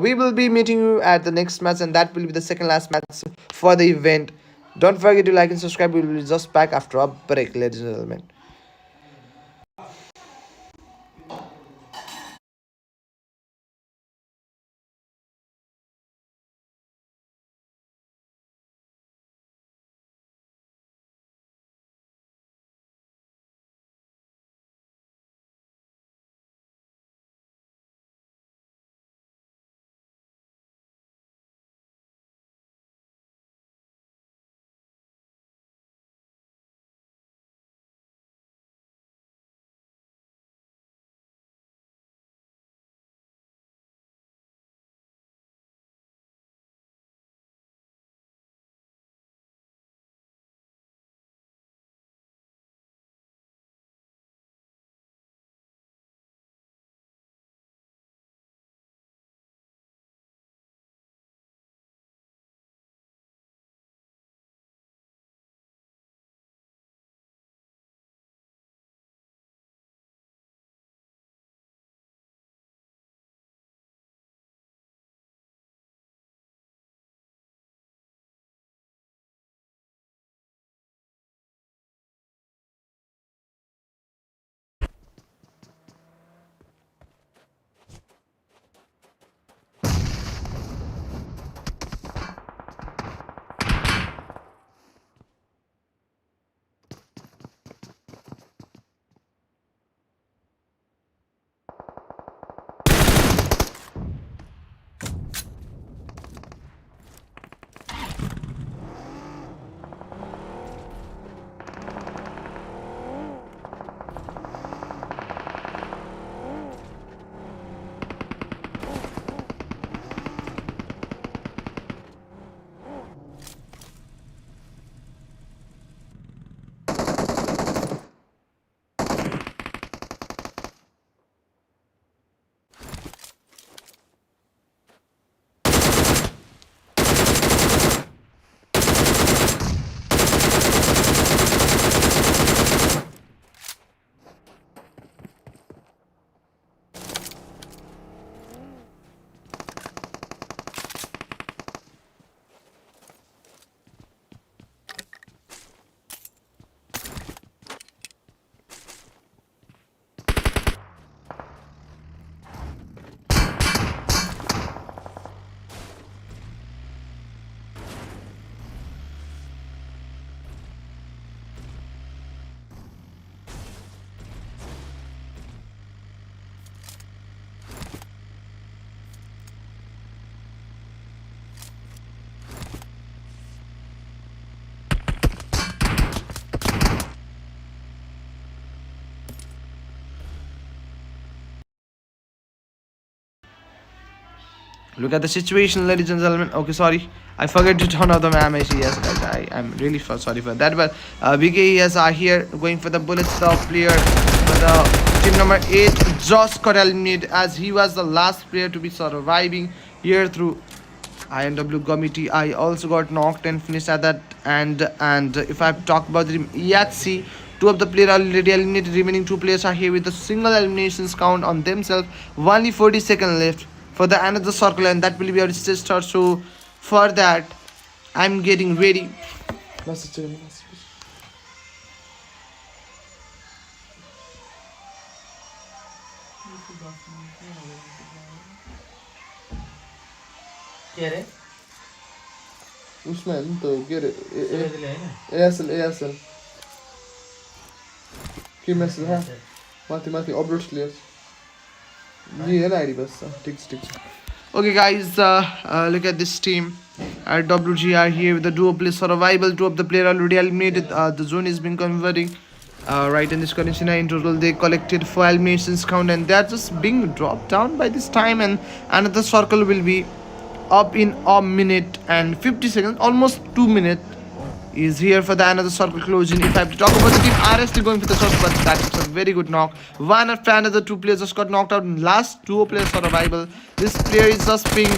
we will be meeting you at the next match, and that will be the second last match for the event. Don't forget to like and subscribe. We will be just back after a break, ladies and gentlemen. Look at the situation, ladies and gentlemen. Okay, sorry, I forgot to turn off the MAC. Yes, I'm really sorry for that. But BKES are here going for the bullets. The player for the team number 8 just got eliminated as he was the last player to be surviving here through INW committee. I also got knocked and finished at that. And if I talk about the team EHC, 2 of the players are already eliminated. Remaining 2 players are here with a single eliminations count on themselves. Only 40 seconds left for the another circle, and that will be our stage start. So for that, I'm getting ready. क्या रे उसमें तो get it. समझ ले ना ASL की message है माथि अपलोड क्लियर ये है ना आईडी बस ठीक Okay guys, look at this team. WG are here with the duo play survival. 2 of the player already eliminated. The zone is being converting right in this condition. In total they collected 4 eliminations count, and they are just being dropped down by this time, and another circle will be up in a minute and 50 seconds, almost 2 minutes is here for the another circle closing. If I have to talk about the team RST going for the circle, but that's a very good knock. One after another 2 players just got knocked out in last 2 players survival. This player is just being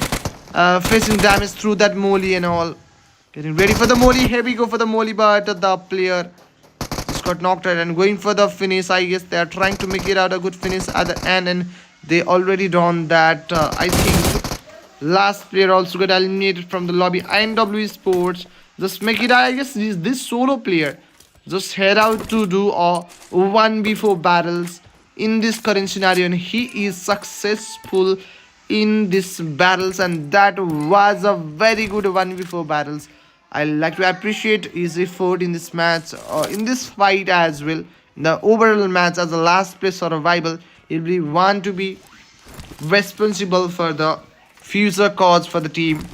facing damage through that molly and all. Getting ready for the molly. Here we go for the molly, but the player just got knocked out and going for the finish. I guess they are trying to make it out a good finish at the end, and they already done that. I think last player also got eliminated from the lobby. INW Sports just make it. I guess this solo player just head out to do a 1v4 battles in this current scenario, and he is successful in this battles, and that was a very good 1v4 battles. I like to appreciate his effort in this match, in this fight as well. The overall match as the last place survival, it will be one to be responsible for the future cause for the team.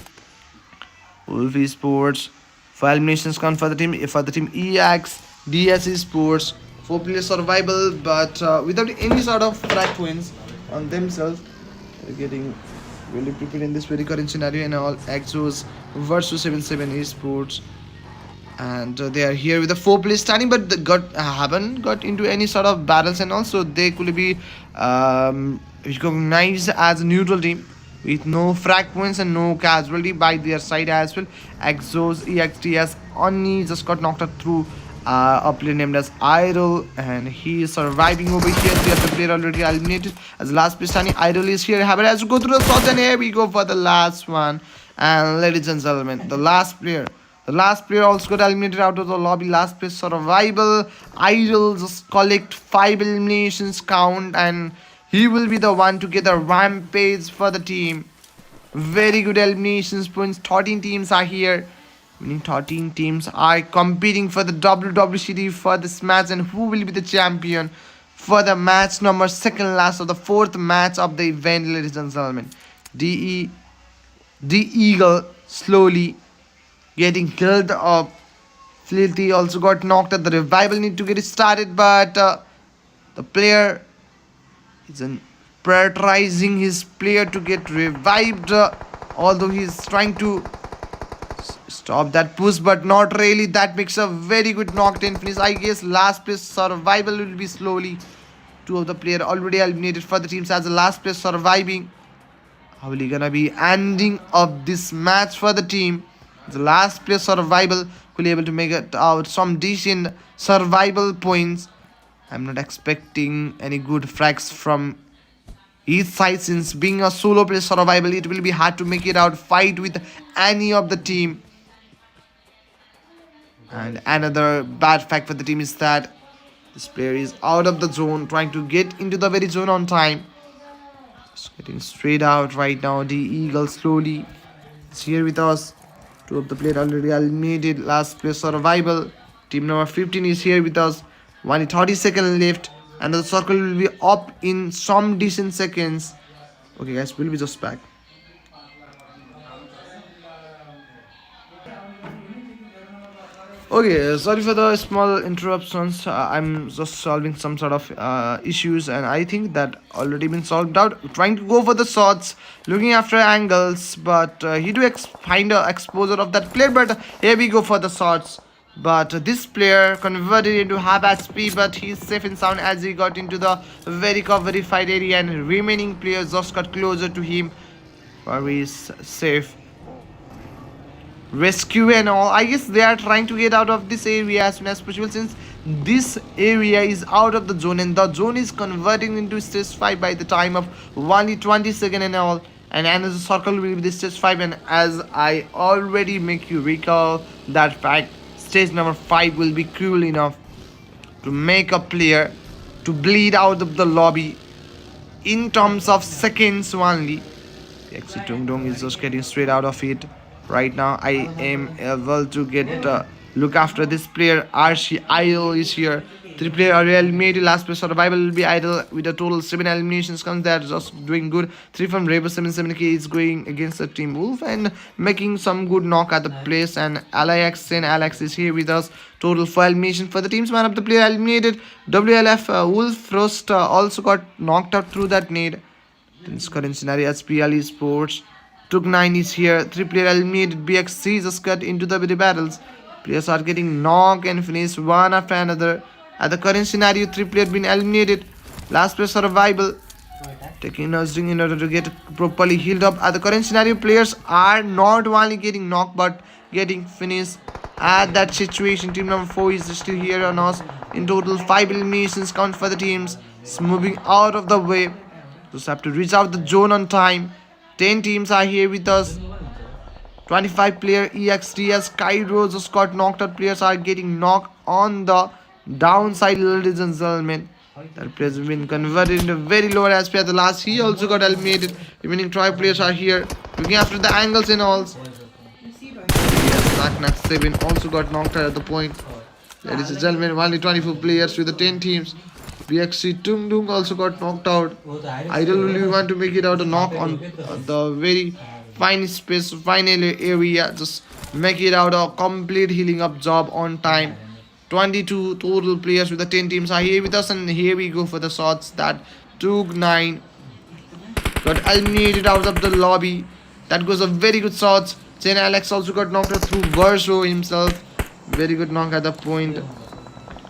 Wolf Esports for eliminations count for the team EX DSE Sports 4 player survival, but without any sort of frag wins on themselves. They're getting really prepared in this very current scenario, and all Exos versus 77 Esports, and they are here with the 4 players standing, but they haven't got into any sort of battles, and also they could be recognized as a neutral team with no frag points and no casualty by their side as well. Exos EXTS Oni just got knocked out through a player named as Idol, and he is surviving over here. The other player already eliminated as last player standing. Idol is here. Have it as to go through the shots, and here we go for the last one. And ladies and gentlemen, the last player also got eliminated out of the lobby. Last place survival. Idol just collect 5 eliminations count, and he will be the one to get the rampage for the team. Very good eliminations points. 13 teams are here. Meaning 13 teams are competing for the WWCD for this match, and who will be the champion for the match number 2nd last of the 4th match of the event, ladies and gentlemen. The Eagle slowly getting killed up. Filthy also got knocked at the revival. Need to get it started, but the player is prioritizing his player to get revived, although he's trying to stop that push, but not really. That makes a very good knockdown finish. I guess last place survival will be slowly. 2 of the player already eliminated for the teams as the last place surviving. How will he gonna be ending up this match for the team? The last place survival will be able to make it out some decent survival points. I'm not expecting any good frags from each side, since being a solo player survival, it will be hard to make it out fight with any of the team. And another bad fact for the team is that this player is out of the zone, trying to get into the very zone on time. Just getting straight out right now. The Eagle slowly is here with us. 2 of the players already eliminated. Last player survival. Team number 15 is here with us. 30 seconds left, and the circle will be up in some decent seconds. Okay guys, we'll be just back. Okay, sorry for the small interruptions. I'm just solving some sort of issues, and I think that already been solved out. Trying to go for the shots, looking after angles, but he do find a exposure of that player. But here we go for the shots. But this player converted into half HP, but he's safe and sound as he got into the very covery fight area, and remaining players just got closer to him, where he's safe. Rescue and all. I guess they are trying to get out of this area as soon as possible, since this area is out of the zone and the zone is converting into stage 5 by the time of only 20 seconds and all. And another circle will be the stage 5, and as I already make you recall that fact, stage number 5 will be cruel enough to make a player to bleed out of the lobby in terms of seconds only. Exit Tung Dong is just getting straight out of it. Right now, I am able to get look after this player. Archie Idol is here. 3 player are eliminated. Last player survival will be Idol with a total 7 eliminations. Comes there, just doing good. 3 from Raver 77k is going against the Team Wolf and making some good knock at the place. And Alex and Alex is here with us. Total 4 elimination for the teams. Man of the player eliminated. WLF Wolf Frost also got knocked out through that nade. In this current scenario, as PL Sports. Took 9 is here. 3 player eliminated. BXC just cut into the battles. Players are getting knocked and finished one after another. At the current scenario, 3 player been eliminated. Last player survival. Taking nursing in order to get properly healed up. At the current scenario, players are not only getting knocked but getting finished. At that situation, team number 4 is still here on us. In total, 5 eliminations count for the teams. It's moving out of the way. Just have to reach out the zone on time. 10 teams are here with us. 25 player EXT as Cairo just got knocked out. Players are getting knocked on the downside, ladies and gentlemen. That players have been converted into very lower SP at the last. He also got eliminated. Remaining 12 players are here. Looking after the angles and all. Yes, Nak 7 also got knocked out at the point. Ladies and gentlemen, only 24 players with the 10 teams. BXC Tung Dung also got knocked out. Idol will want to make it out a knock on the very fine space, final area. Just make it out a complete healing up job on time. 22 total players with the 10 teams are here with us, and here we go for the shots that took 9. Got eliminated out of the lobby. That goes a very good shots. Chen Alex also got knocked out through Verso himself. Very good knock at the point.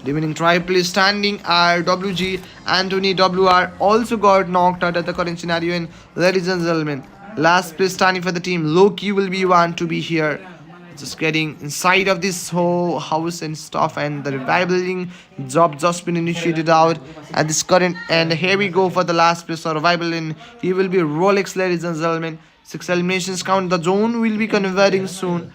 Remaining triple standing are WG. Anthony WR also got knocked out at the current scenario. And ladies and gentlemen, last place standing for the team, Loki will be one to be here. Just getting inside of this whole house and stuff, and the reviving job just been initiated out at this current. And here we go for the last place survival, and he will be Rolex, ladies and gentlemen. 6 eliminations count. The zone will be converting soon.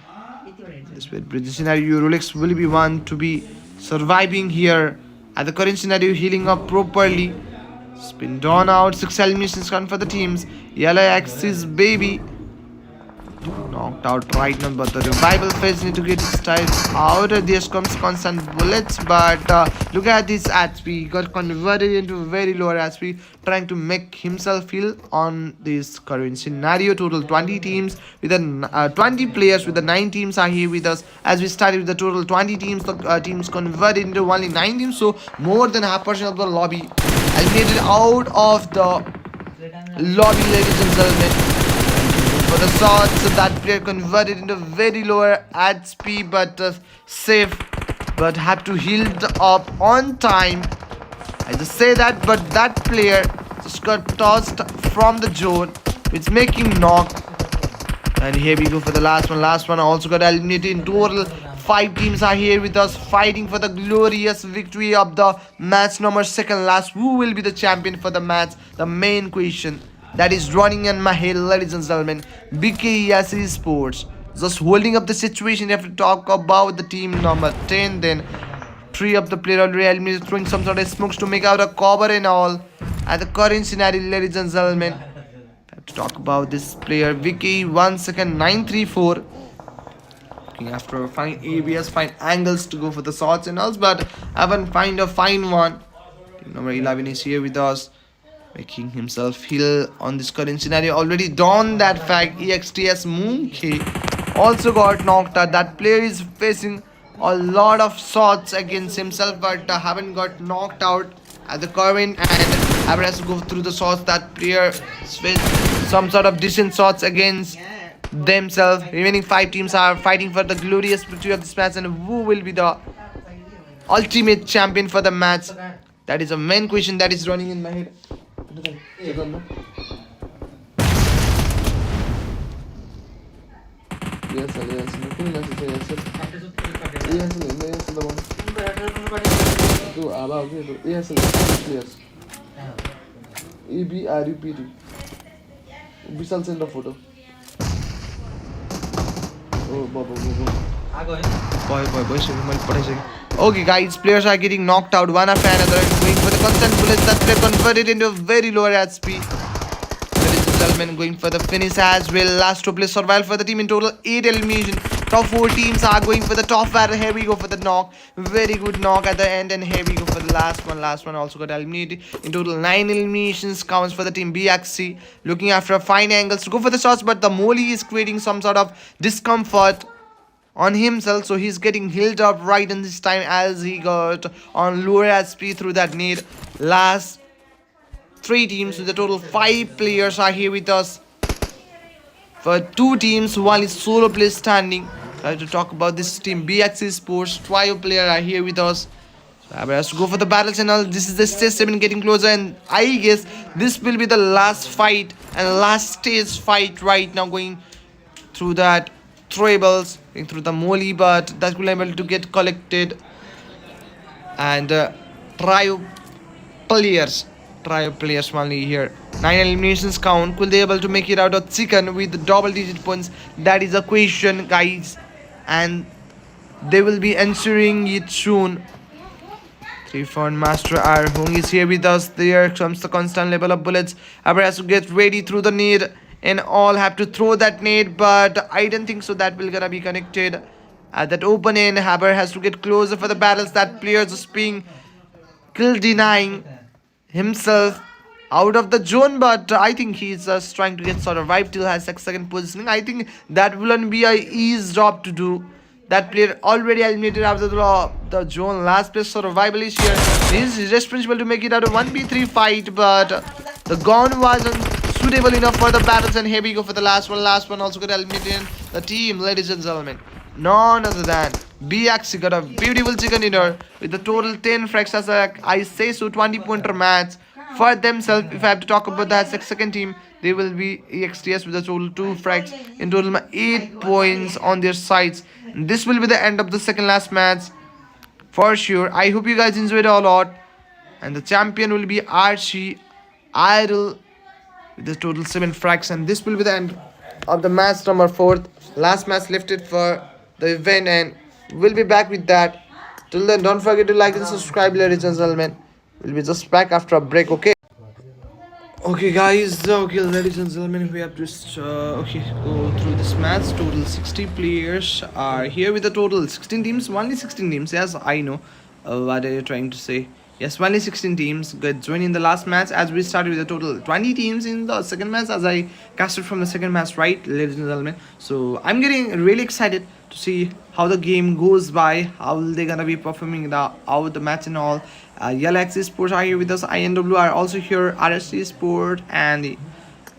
This scenario, Rolex will be one to be surviving here at the current scenario, healing up properly. Spin done out. 6 eliminations count for the teams. Yellow Axis baby knocked out right now, but the revival phase need to get started out. There comes constant bullets, but look at this HP. Got converted into very lower HP, trying to make himself heal on this current scenario. Total 20 teams with a 20 players with the 9 teams are here with us. As we started with the total 20 teams, the teams converted into only 9 teams, so more than half percent of the lobby eliminated out of the lobby, ladies and gentlemen. For the shots, so that player converted into very lower HP, but safe, but have to heal up on time. I just say that, but that player just got tossed from the zone, which making knock. And here we go for the last one. Last one also got eliminated. In total, 5 teams are here with us, fighting for the glorious victory of the match number 2nd last. Who will be the champion for the match? The main question that is running in my head, ladies and gentlemen. BKES Sports just holding up the situation. You have to talk about the team number 10. Then 3 of the player already eliminated, throwing some sort of smokes to make out a cover and all. At the current scenario, ladies and gentlemen, I have to talk about this player Vicky 1 second 934. Looking after fine areas, fine angles to go for the shots and all, but haven't find a fine one. Team number 11 is here with us, making himself heal on this current scenario. Already done that fact. EXTS Moonki also got knocked out. That player is facing a lot of shots against himself, but haven't got knocked out at the Corwin, and Haber has to go through the shots. That player with some sort of decent shots against themselves. Remaining 5 teams are fighting for the glorious victory of this match, and who will be the ultimate champion for the match? That is a main question that is running in my head. Yes, sir, yes, sir. Yes, sir, yes, the one. Do about it. Yes, sir, players. EBRUPT. Vishal send the photo. Oh, boy. Okay, guys, players are getting knocked out one after another and going for the constant bullets that play converted into a very lower HP. Ladies and gentlemen, going for the finish as well. Last 2 players survival for the team in total 8 elimination. Top 4 teams are going for the top battle. Here we go for the knock. Very good knock at the end, and here we go for the last one. Last one also got eliminated. In total 9 eliminations counts for the team BXC. Looking after fine angles to go for the shots, but the Molly is creating some sort of discomfort on himself, so he's getting healed up right in this time as he got on lower HP through that nade. Last 3 teams with a total 5 players are here with us. For 2 teams, one is solo player standing. So I have to talk about this team BXC Sports. Trio player are here with us. So I has to go for the battle channel. This is the stage 7 getting closer, and I guess this will be the last fight and last stage fight right now, going through that tribals, going through the Molly, but that will be able to get collected. And trio players only here. 9 eliminations count. Could they able to make it out of chicken with double digit points? That is a question, guys, and they will be answering it soon. 3-4 Master R Hung is here with us. There comes the constant level of bullets. Aber has to get ready through the nade, and all have to throw that nade, but I don't think so that will gonna be connected at that open end. Haber has to get closer for the battles. That player just being kill denying himself out of the zone, but I think he's just trying to get survive till has 6-second positioning. I think that wouldn't be a easy job to do. That player already eliminated after the zone. Last place survival is here. He's responsible to make it out of 1v3 fight, but the gun wasn't suitable enough for the battles, and here we go for the last one. Last one also got eliminated. The team, ladies and gentlemen, none other than BXC got a beautiful chicken dinner with a total 10 frags as I say so, 20-pointer match for themselves. If I have to talk about that second team, they will be EXTS with a total 2 frags, in total 8 points on their sides. And this will be the end of the second last match for sure. I hope you guys enjoyed a lot, and the champion will be Archie Idol with the total 7 frags, and this will be the end of the match number 4, last match left it for the event, and we'll be back with that. Till then, don't forget to like and subscribe, ladies and gentlemen. We'll be just back after a break, okay? Okay, guys, okay, ladies and gentlemen, we have just go through this match. Total 60 players are here with a total 16 teams. Only 16 teams, yes, I know. What are you trying to say? Yes, only 16 teams got joined in the last match, as we started with a total 20 teams in the second match, as I casted from the second match, right, ladies and gentlemen? So I'm getting really excited to see how the game goes by, how they're gonna be performing out the match and all. Yalaxy Sports are here with us. INW are also here. RSC Sport, and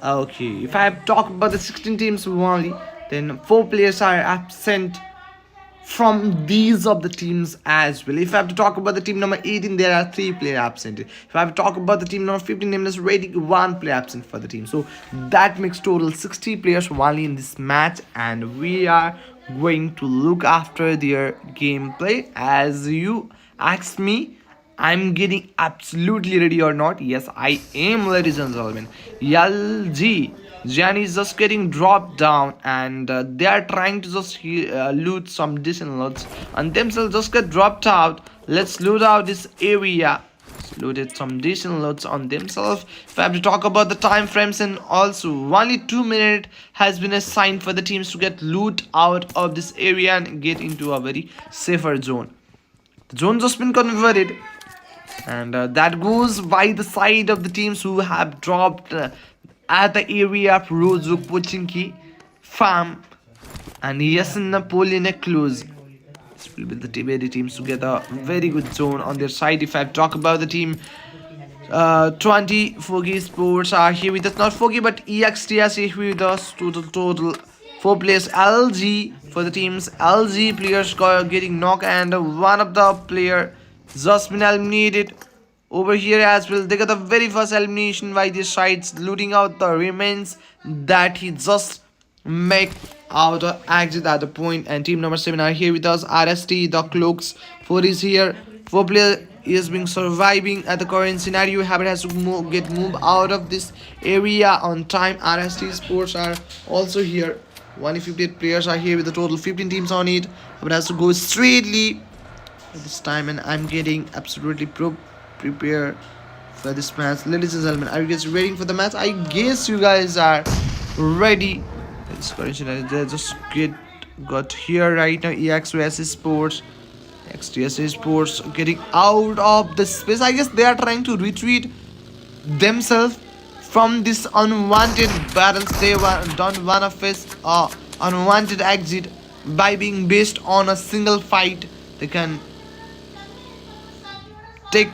okay, if I have talked about the 16 teams only, then 4 players are absent from these of the teams as well. If I have to talk about the team number 18, there are 3 players absent. If I have to talk about the team number 15, nameless rating, 1 player absent for the team. So that makes total 60 players only in this match, and we are going to look after their gameplay. As you asked me, I'm getting absolutely ready or not. Yes, I am, ladies and gentlemen. LG Jan is just getting dropped down, and they are trying to just loot some decent loots, and themselves just get dropped out. Let's loot out this area. Looted some decent loots on themselves. If I have to talk about the time frames, and also only 2 minutes has been assigned for the teams to get loot out of this area and get into a very safer zone. The zone just been converted, and that goes by the side of the teams who have dropped at the area of Rozuk Pochinki farm and yes, Napoleon close. will be the very teams to get a very good zone on their side. If I talk about the team 20 Foggy Sports are here with us, not Foggy but EXTS is here with us. Total 4 players. LG for the teams. LG players getting knocked, and one of the player just been eliminated over here as well. They got the very first elimination by these sides, looting out the remains that he just make out the exit at the point. And team number 7 are here with us. RST, the Cloaks 4 is here. 4 player is being surviving at the current scenario. Habit has to get moved out of this area on time. RST Sports are also here. 158 players are here with a total 15 teams on it. Habit has to go straightly at this time, and I'm getting absolutely prepared for this match. Ladies and gentlemen, are you guys waiting for the match? I guess you guys are ready. It's just got here right now. EXOS Sports, XTS Sports getting out of the space. I guess they are trying to retreat themselves from this unwanted battles. They don't wanna face unwanted exit by being based on a single fight. They can take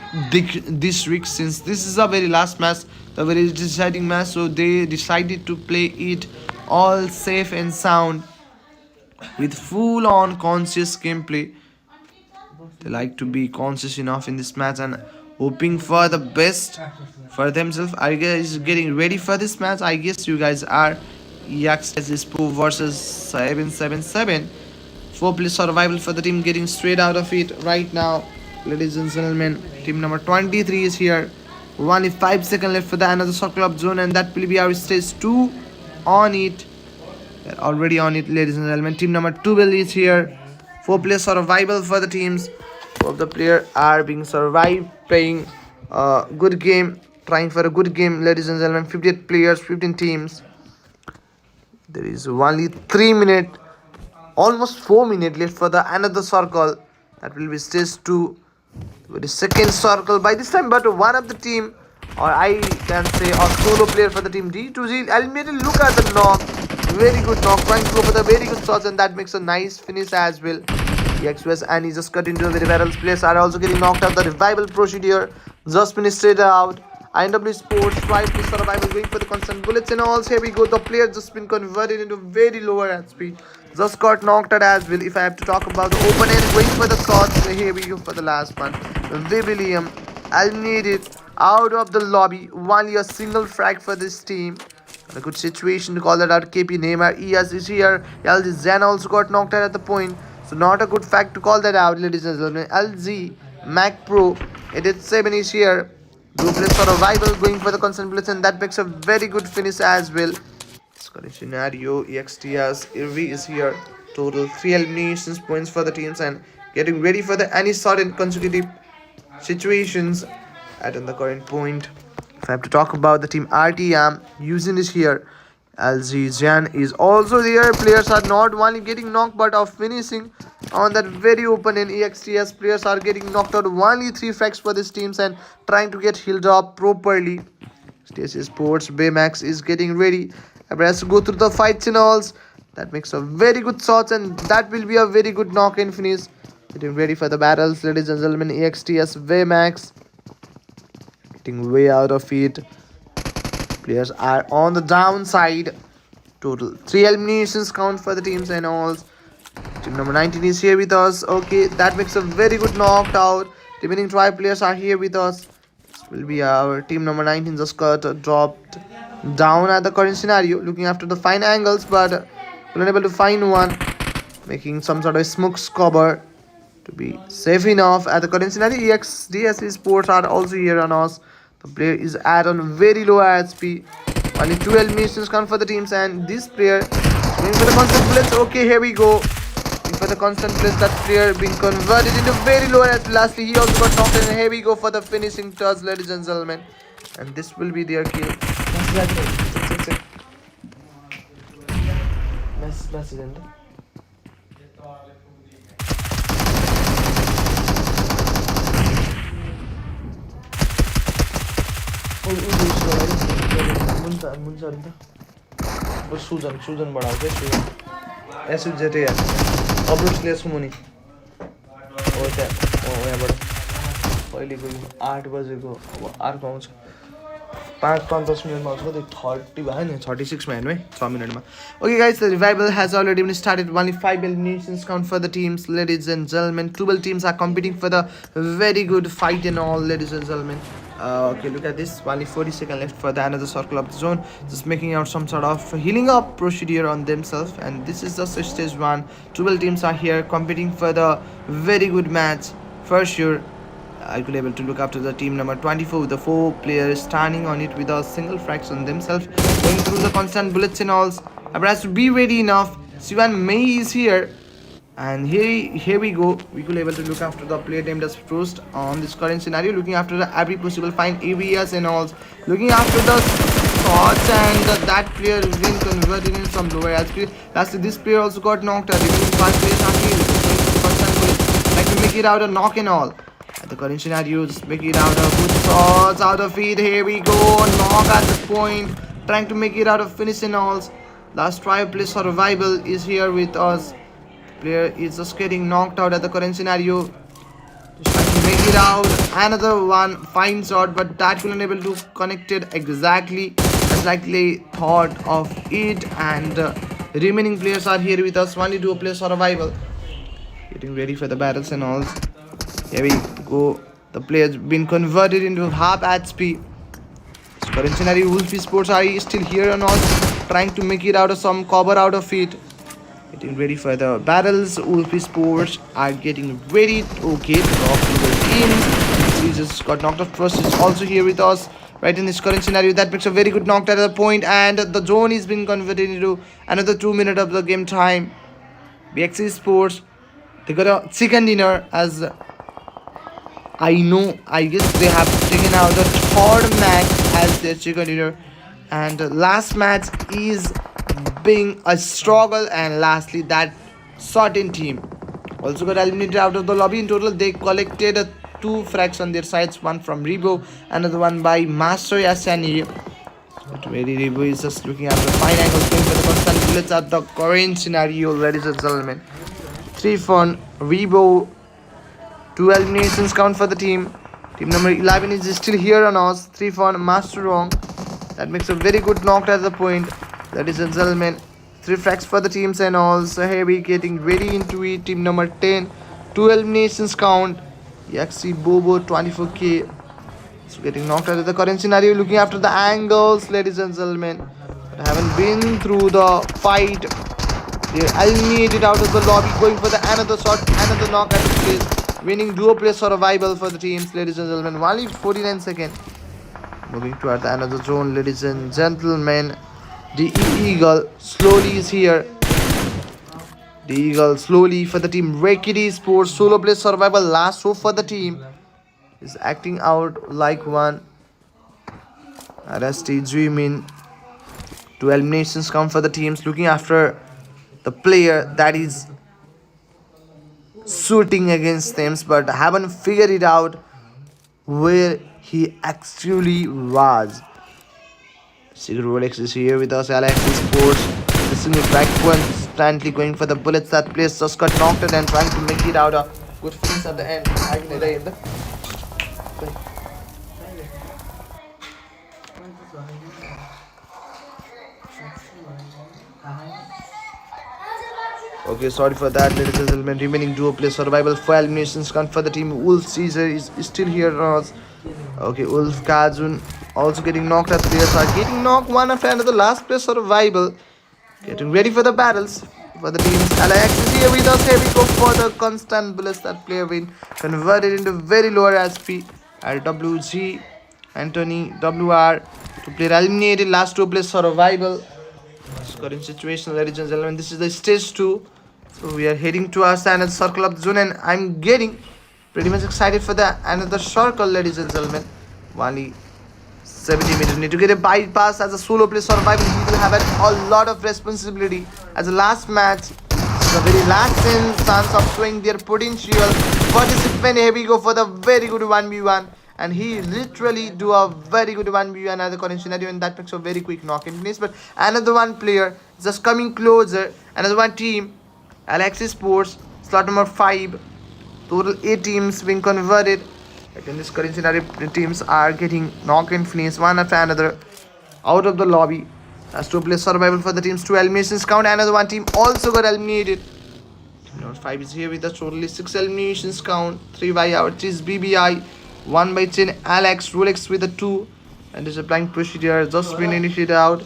this risk, since this is a very last match, the very deciding match, so they decided to play it all safe and sound with full on conscious gameplay. They like to be conscious enough in this match and hoping for the best for themselves. Are you guys getting ready for this match? I guess you guys are. EXS versus 777. 4 player survival for the team, getting straight out of it right now. Ladies and gentlemen, team number 23 is here. Only 5 seconds left for the another circle of zone, and that will be our stage 2 on it. They're already on it, ladies and gentlemen. Team number 12 is here. 4 player survival for the teams. 4 of the players are being survived, playing a good game, trying for a good game, ladies and gentlemen. 58 players, 15 teams. There is only 3 minutes, almost 4 minutes left for the another circle. That will be stage 2. The second circle by this time, but one of the team, or I can say a solo player for the team D2G eliminated. Look at the knock, very good knock, trying to go for the very good shots, and that makes a nice finish as well. EXOS and he just cut into a very barrels. Players are also getting knocked out. The revival procedure just finished straight out. INW Sports tries to survival, going for the constant bullets and all. Here we go. The player just been converted into very lower HP. Just got knocked out as well. If I have to talk about the opponent going for the shots, here we go for the last one. William eliminated out of the lobby. Only a single frag for this team. A good situation to call that out. KP Neymar ES is here. LG Zen also got knocked out at the point. So not a good fact to call that out, ladies and gentlemen. LG Mac Pro Edit 7 is here. 2 players survival, going for the constant blitz, and that makes a very good finish as well. Scoring scenario, EXTS Irvi is here. Total 3 eliminations points for the teams, and getting ready for the any sudden consecutive situations at the current point. If I have to talk about the team RTM, Yuzin is here. LG Jan is also there. Players are not only getting knocked but are finishing on that very open, and EXTS players are getting knocked out. Only 3 frags for these teams and trying to get healed up properly. Stacy Sports Baymax is getting ready. But has to go through the fight channels. That makes a very good shots, and that will be a very good knock and finish. Getting ready for the battles, ladies and gentlemen. EXTS Baymax getting way out of it. Players are on the downside. Total 3 eliminations count for the teams and all. Team number 19 is here with us. Okay, that makes a very good knockout. Remaining 5 players are here with us. This will be our team number 19. Just got dropped down at the current scenario, looking after the fine angles, but unable to find one. Making some sort of smoke cover to be safe enough at the current scenario. EXDS Sports are also here on us. The player is at on very low HP. Only 2 eliminations count for the teams, and this player going for the constant blitz. Okay, here we go. Going for the constant blitz. That player being converted into very low HP. Lastly, he also got knocked, and here we go for the finishing touch, ladies and gentlemen. And this will be their kill. और सूजन बढ़ाओ क्या सूजन ऐसे जटे यार upload slash मुनी यहाँबाट पहिले गयो 8 बजेको अब अर्को आउँछ 5-10 मिनटमा आउँछ कति 30 भयो नि 36 मा हेर्नु है 6 मिनटमा Okay guys, the revival has already been started. Only 5 eliminations count for the teams, ladies and gentlemen. 12 teams are competing for the very good fight and all, ladies and gentlemen. Okay, look at this. Only 40 seconds left for the another circle of the zone. Just making out some sort of healing up procedure on themselves. And this is just stage 1. 12 teams are here competing for the very good match for sure. I could able to look after the team number 24 with the 4 players standing on it with a single fraction on themselves, going through the constant bullets and alls. But has to be ready enough. Sivan May is here, and here we go. We could able to look after the player named as Frost on this current scenario, looking after the every possible fine areas and alls, looking after the shots, and that player is being converted in some lower HP. Lastly, this player also got knocked out. Remaining 5 players are here with the constant bullets, like to make it out a knock and all. At the current scenario, just make it out of good shots out of it. Here we go, knock at the point, trying to make it out of finish and alls. Last try play survival is here with us. Player is just getting knocked out at the current scenario. Just trying to make it out. Another one fine shot, but that couldn't able to connect it exactly as likely thought of it. And remaining players are here with us. Only do play survival, getting ready for the battles and all. Here we go. The players been converted into half HP. Current scenario, Wolfie Sports are still here and all, trying to make it out of some cover out of it. Getting ready for the battles. Wolfie Sports are getting ready. Okay, top to the team. He just got knocked off first. It's also here with us right in this current scenario. That makes a very good knocked at the point, and the zone is being converted into another 2 minutes of the game time. BXC Sports, they got a chicken dinner as I guess they have taken out the third match as their chicken dinner, and last match is being a struggle, and lastly that certain team also got eliminated out of the lobby. In total they collected 2 frags on their sides, one from Rebo, another one by Master Yasani. But very Rebo is just looking at the fine angles, going for the constant bullets at the current scenario, ladies and gentlemen. 3 for Rebo, 2 eliminations count for the team. Team number 11 is still here on us. 3 for Master Wrong. That makes a very good knocked at the point, ladies and gentlemen. 3 frags for the teams and all. So here we getting ready into it. Team number 10, 2 eliminations count. Yaxi Bobo 24k. So getting knocked out of the current scenario, looking after the angles, ladies and gentlemen. But haven't been through the fight. They're eliminated out of the lobby, going for the another shot, another knock at the place. Winning duo play survival for the teams, ladies and gentlemen. Only 49 seconds. Moving toward the another zone, ladies and gentlemen. The Eagle slowly is here. The Eagle slowly for the team. Rakity Sports solo play survival. Last hope for the team is acting out like one. Arasti Dreamin. 2 eliminations come for the teams, looking after the player that is shooting against them, but haven't figured it out where he actually was. Secret Rolex is here with us. Alex Sports, the single back constantly going for the bullets. That place just got knocked out and trying to make it out a good finish at the end. Okay, sorry for that, ladies and gentlemen. Remaining duo play survival. 4 eliminations count for the team. Wolf Caesar is still here on us. Okay, Wolf Kazun also getting knocked out. Players are getting knocked one after another. Last play survival. Getting ready for the battles for the teams. Alex is here with us. Here we go for the constant bullets. That player been converted into very lower SP. LWG, Anthony, WR. 2 player eliminated. Last 2 play survival. Current situation, ladies and gentlemen. This is the stage 2. So we are heading to our standard circle of the zone, and I'm getting pretty much excited for the another circle, ladies and gentlemen. Only 70 meters need to get a bypass as a solo play survival. He will have a lot of responsibility as a last match. The very last chance of showing their potential. Participant, here we go for the very good 1v1. And he literally do a very good 1v1 at the current scenario, and that makes a very quick knock in finish. But another one player just coming closer. Another one team, Alexis Sports, slot number 5. Total 8 teams being converted. Like in this current scenario, teams are getting knocked and finished one after another out of the lobby. As to play survival for the teams. 2 eliminations count. Another one team also got eliminated. Team number 5 is here with us. Totally 6 eliminations count. 3 by our is BBI. 1 by 10 Alex. Rolex with a 2. And there's a blind procedure just been initiated out.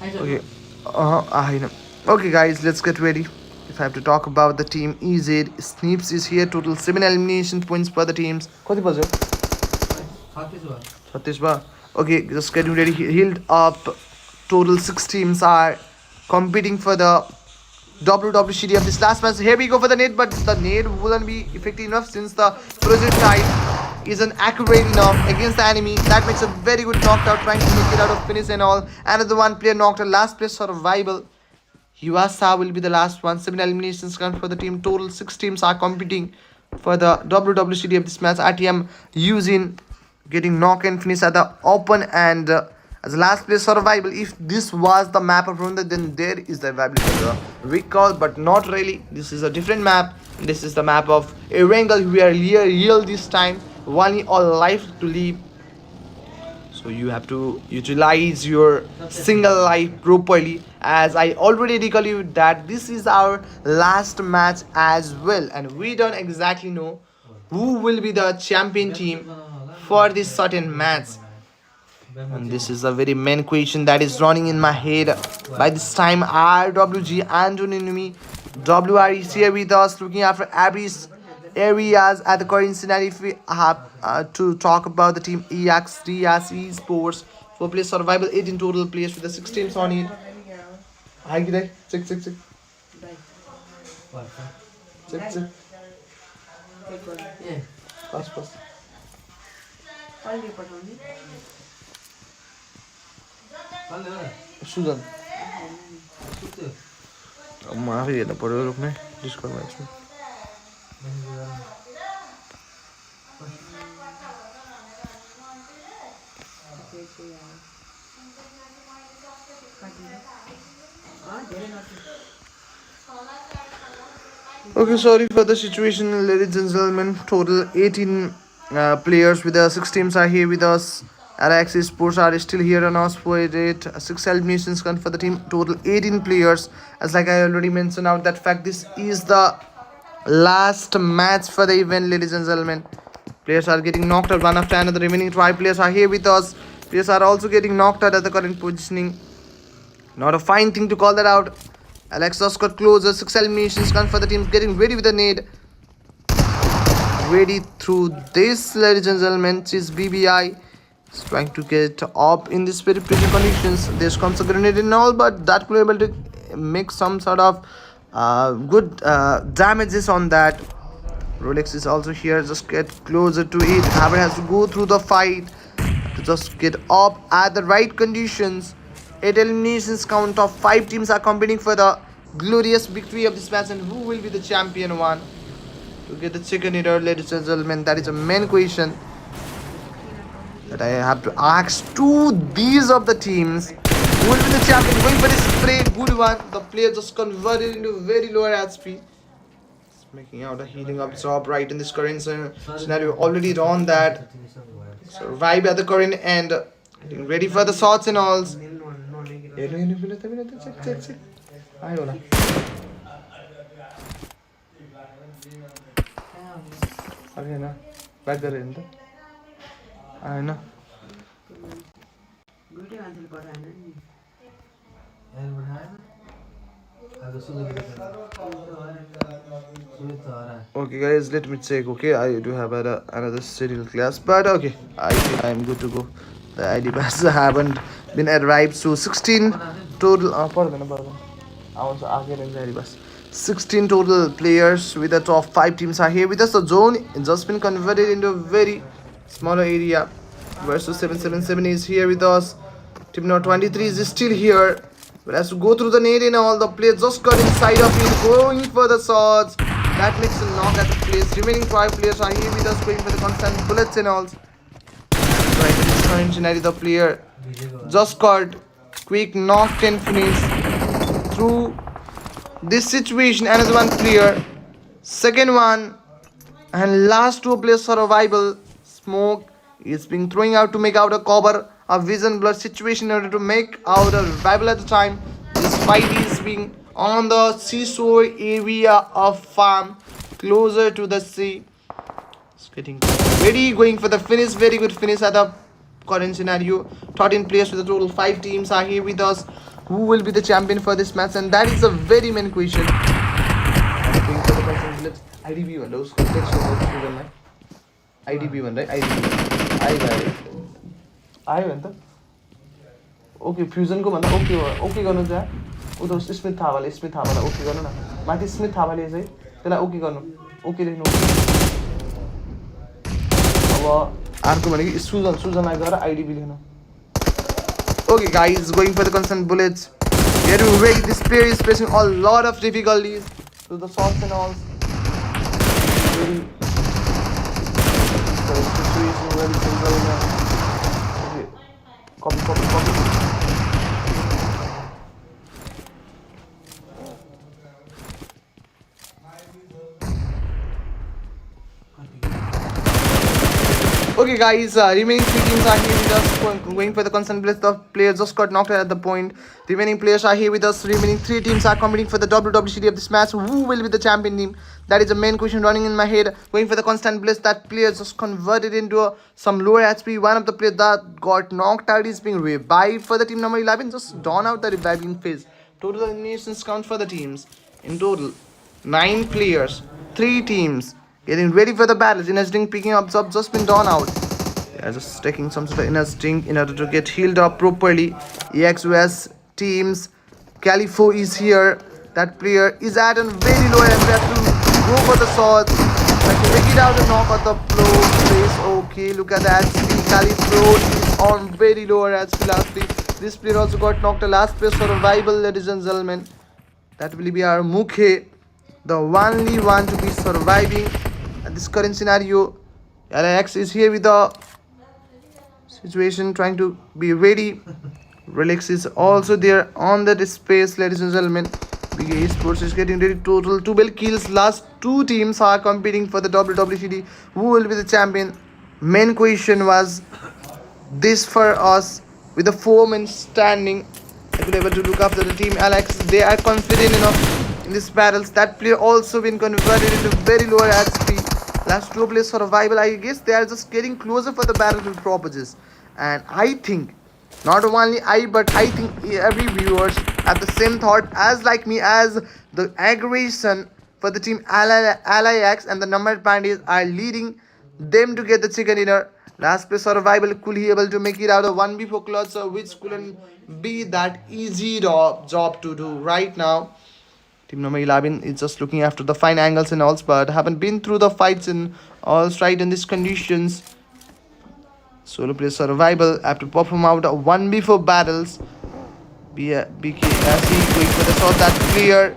Okay. I know. Okay, guys, let's get ready. If I have to talk about the team EZ, Sneeps is here. Total 7 elimination points for the teams. Kati bajo? 36 ba. Okay, just getting ready. Healed up. Total 6 teams are competing for the WWCD of this last match. Here we go for the nade, but the nade wouldn't be effective enough since the projectile isn't accurate enough against the enemy. That makes a very good knockout, trying to make it out of finish and all. Another one player knocked out. Last place survival. Yuasa will be the last one. 7 eliminations count for the team. Total 6 teams are competing for the WWCD of this match. RTM using getting knock and finish at the open, and as last place survival. If this was the map of Ronda, then there is the viability of the recall, but not really. This is a different map. This is the map of Erangel. We are real this time. Only all life to live. So you have to utilize your single life properly. As I already recall you that this is our last match as well, and we don't exactly know who will be the champion team for this certain match. And this is a very main question that is running in my head. By this time, RWG Anthony Numi WR is here with us, looking after Abby's areas at the current scenario. If we have to talk about the team EX DRC Sports, 4 players survival, 18 total players with the 6 teams on it. Hi, G'day. Check. Check. Pass. Susan. माफी हेर्नु पर्यो रुक्ने डिस्कर्डमा एकछिन. Okay, sorry for the situation, ladies and gentlemen. Total 18 players with the 6 teams are here with us. Araxis Sports are still here on us for it. 6 eliminations count for the team. Total 18 players. As like I already mentioned out that fact, this is the last match for the event, ladies and gentlemen. Players are getting knocked out one after another. Remaining 5 players are here with us. Players are also getting knocked out at the current positioning. Not a fine thing to call that out. Alexa got closer. 6 eliminations count for the team. Getting ready with the nade. Ready through this, ladies and gentlemen. Is BBI. Is trying to get up in this very pressure conditions. There comes a grenade and all, but that could be able to make some sort of good damages on that. Rolex is also here. Just get closer to it. Haber has to go through the fight to just get up at the right conditions. 8 eliminations count of 5 teams are competing for the glorious victory of this match, and who will be the champion one to get the chicken eater, ladies and gentlemen? That is a main question that I have to ask to these of the teams. Who will be the champion? Going for this spray, good one. The player just converted into very lower HP. It's making out a healing up job right in this current scenario. Already done that. Survive at the current end. Getting ready for the shots and alls. Check. आयो होला. आएन back गरेर हेर्नु त. आएन. गुटे मान्छेले पठाएन नि. Okay guys, let me check. Okay, I do have another serial class, but okay, I think I'm good to go. The ID pass haven't been arrived, so 16 total. 16 total players with the top 5 teams are here with us. The zone has just been converted into a very smaller area. Versus 777 is here with us. Team number 23 is still here, but has to go through the net and all. The players just got inside of it, going for the shots. That makes a knock at the place. Remaining 5 players are here with us, going for the constant bullets and all. Right in this current scenario, the player just got quick knocked and finish through this situation. Another one player, second one, and last two players survival. Smoke is being throwing out to make out a cover, a vision blur situation in order to make out a revival at the time. This fight is being on the seashore area of farm, closer to the sea. It's getting ready, going for the finish. Very good finish at the current scenario. 13 players with a total 5 teams are here with us. Who will be the champion for this match? And that is a very main question. Going for the question, let's IDB one. Those context of IDB one, right? IDB. I got it. I went. Okay, fusion को भन्दा okay गर्नु जा उता Smith थापाले okay गर्नु न माथि Smith थापाले चाहिँ त्यसलाई ओके गर्नु ओके लेख्नु अब अर्को भनेको सुजनलाई गएर आइडिबी लेख्नु. Okay guys, going for the constant bullets. We have to wait. This player is facing a lot of difficulties to the shots and all. Very situation very simple now. Okay. Copy. Okay guys, remaining 3 teams are here with us, going for the constant blitz. The player just got knocked out at the point. Remaining players are here with us. Remaining 3 teams are competing for the WWCD of this match. Who will be the champion team? That is the main question running in my head. Going for the constant blitz. That player just converted into some lower HP. One of the players that got knocked out is being revived for the team number 11. Just done out the reviving phase. Total eliminations count for the teams. In total, 9 players, 3 teams. Getting ready for the battle. Inner Drink picking up subs just been done out. They are just taking some sort of Inner Drink in order to get healed up properly. EXUS teams. Califo is here. That player is at a very low and we have to go for the shots. Like to make it out and knock on the floor place. Okay, look at that. Califo is on very low HP lastly. This player also got knocked. The last player survival, ladies and gentlemen. That will be our Mukhe, the only one to be surviving at this current scenario. LAX is here with the situation, trying to be ready. Relix is also there on that space, ladies and gentlemen. Big Esports is getting ready. Total 12 kills. Last 2 teams are competing for the WWCD. Who will be the champion? Main question was this for us. With the 4 men standing, I could able to look after the team. Alex, they are confident enough in these battles. That player also been converted into very lower HP. Last 2 players survival. I guess they are just getting closer for the battle to proposes. And I think, not only I, but I think every viewers have the same thought as like me, as the aggression for the team LIX and the numbered bandits are leading them to get the chicken dinner. Last place survival, could he able to make it out of 1v4 clutch, which couldn't be that easy job to do right now. Team number 11 is just looking after the fine angles and all, but haven't been through the fights in all right in these conditions. Solo player survival have to perform out 1v4 battles. BK as he going for the shot. That player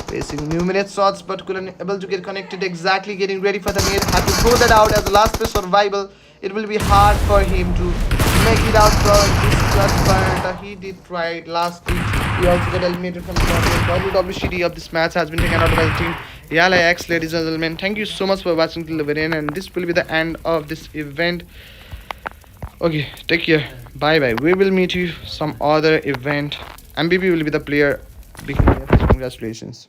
facing numerous shots but couldn't able to get connected exactly, getting ready for the nade. Had to throw that out as the last player survival. It will be hard for him to make it out for this clutch, but he did try it last week. He also got eliminated from the WWCD of this match, has been taken out by the team YalaX, ladies and gentlemen. Thank you so much for watching till the very end, and this will be the end of this event. Okay, take care. Bye bye. We will meet you some other event. MBB will be the player. Big congratulations.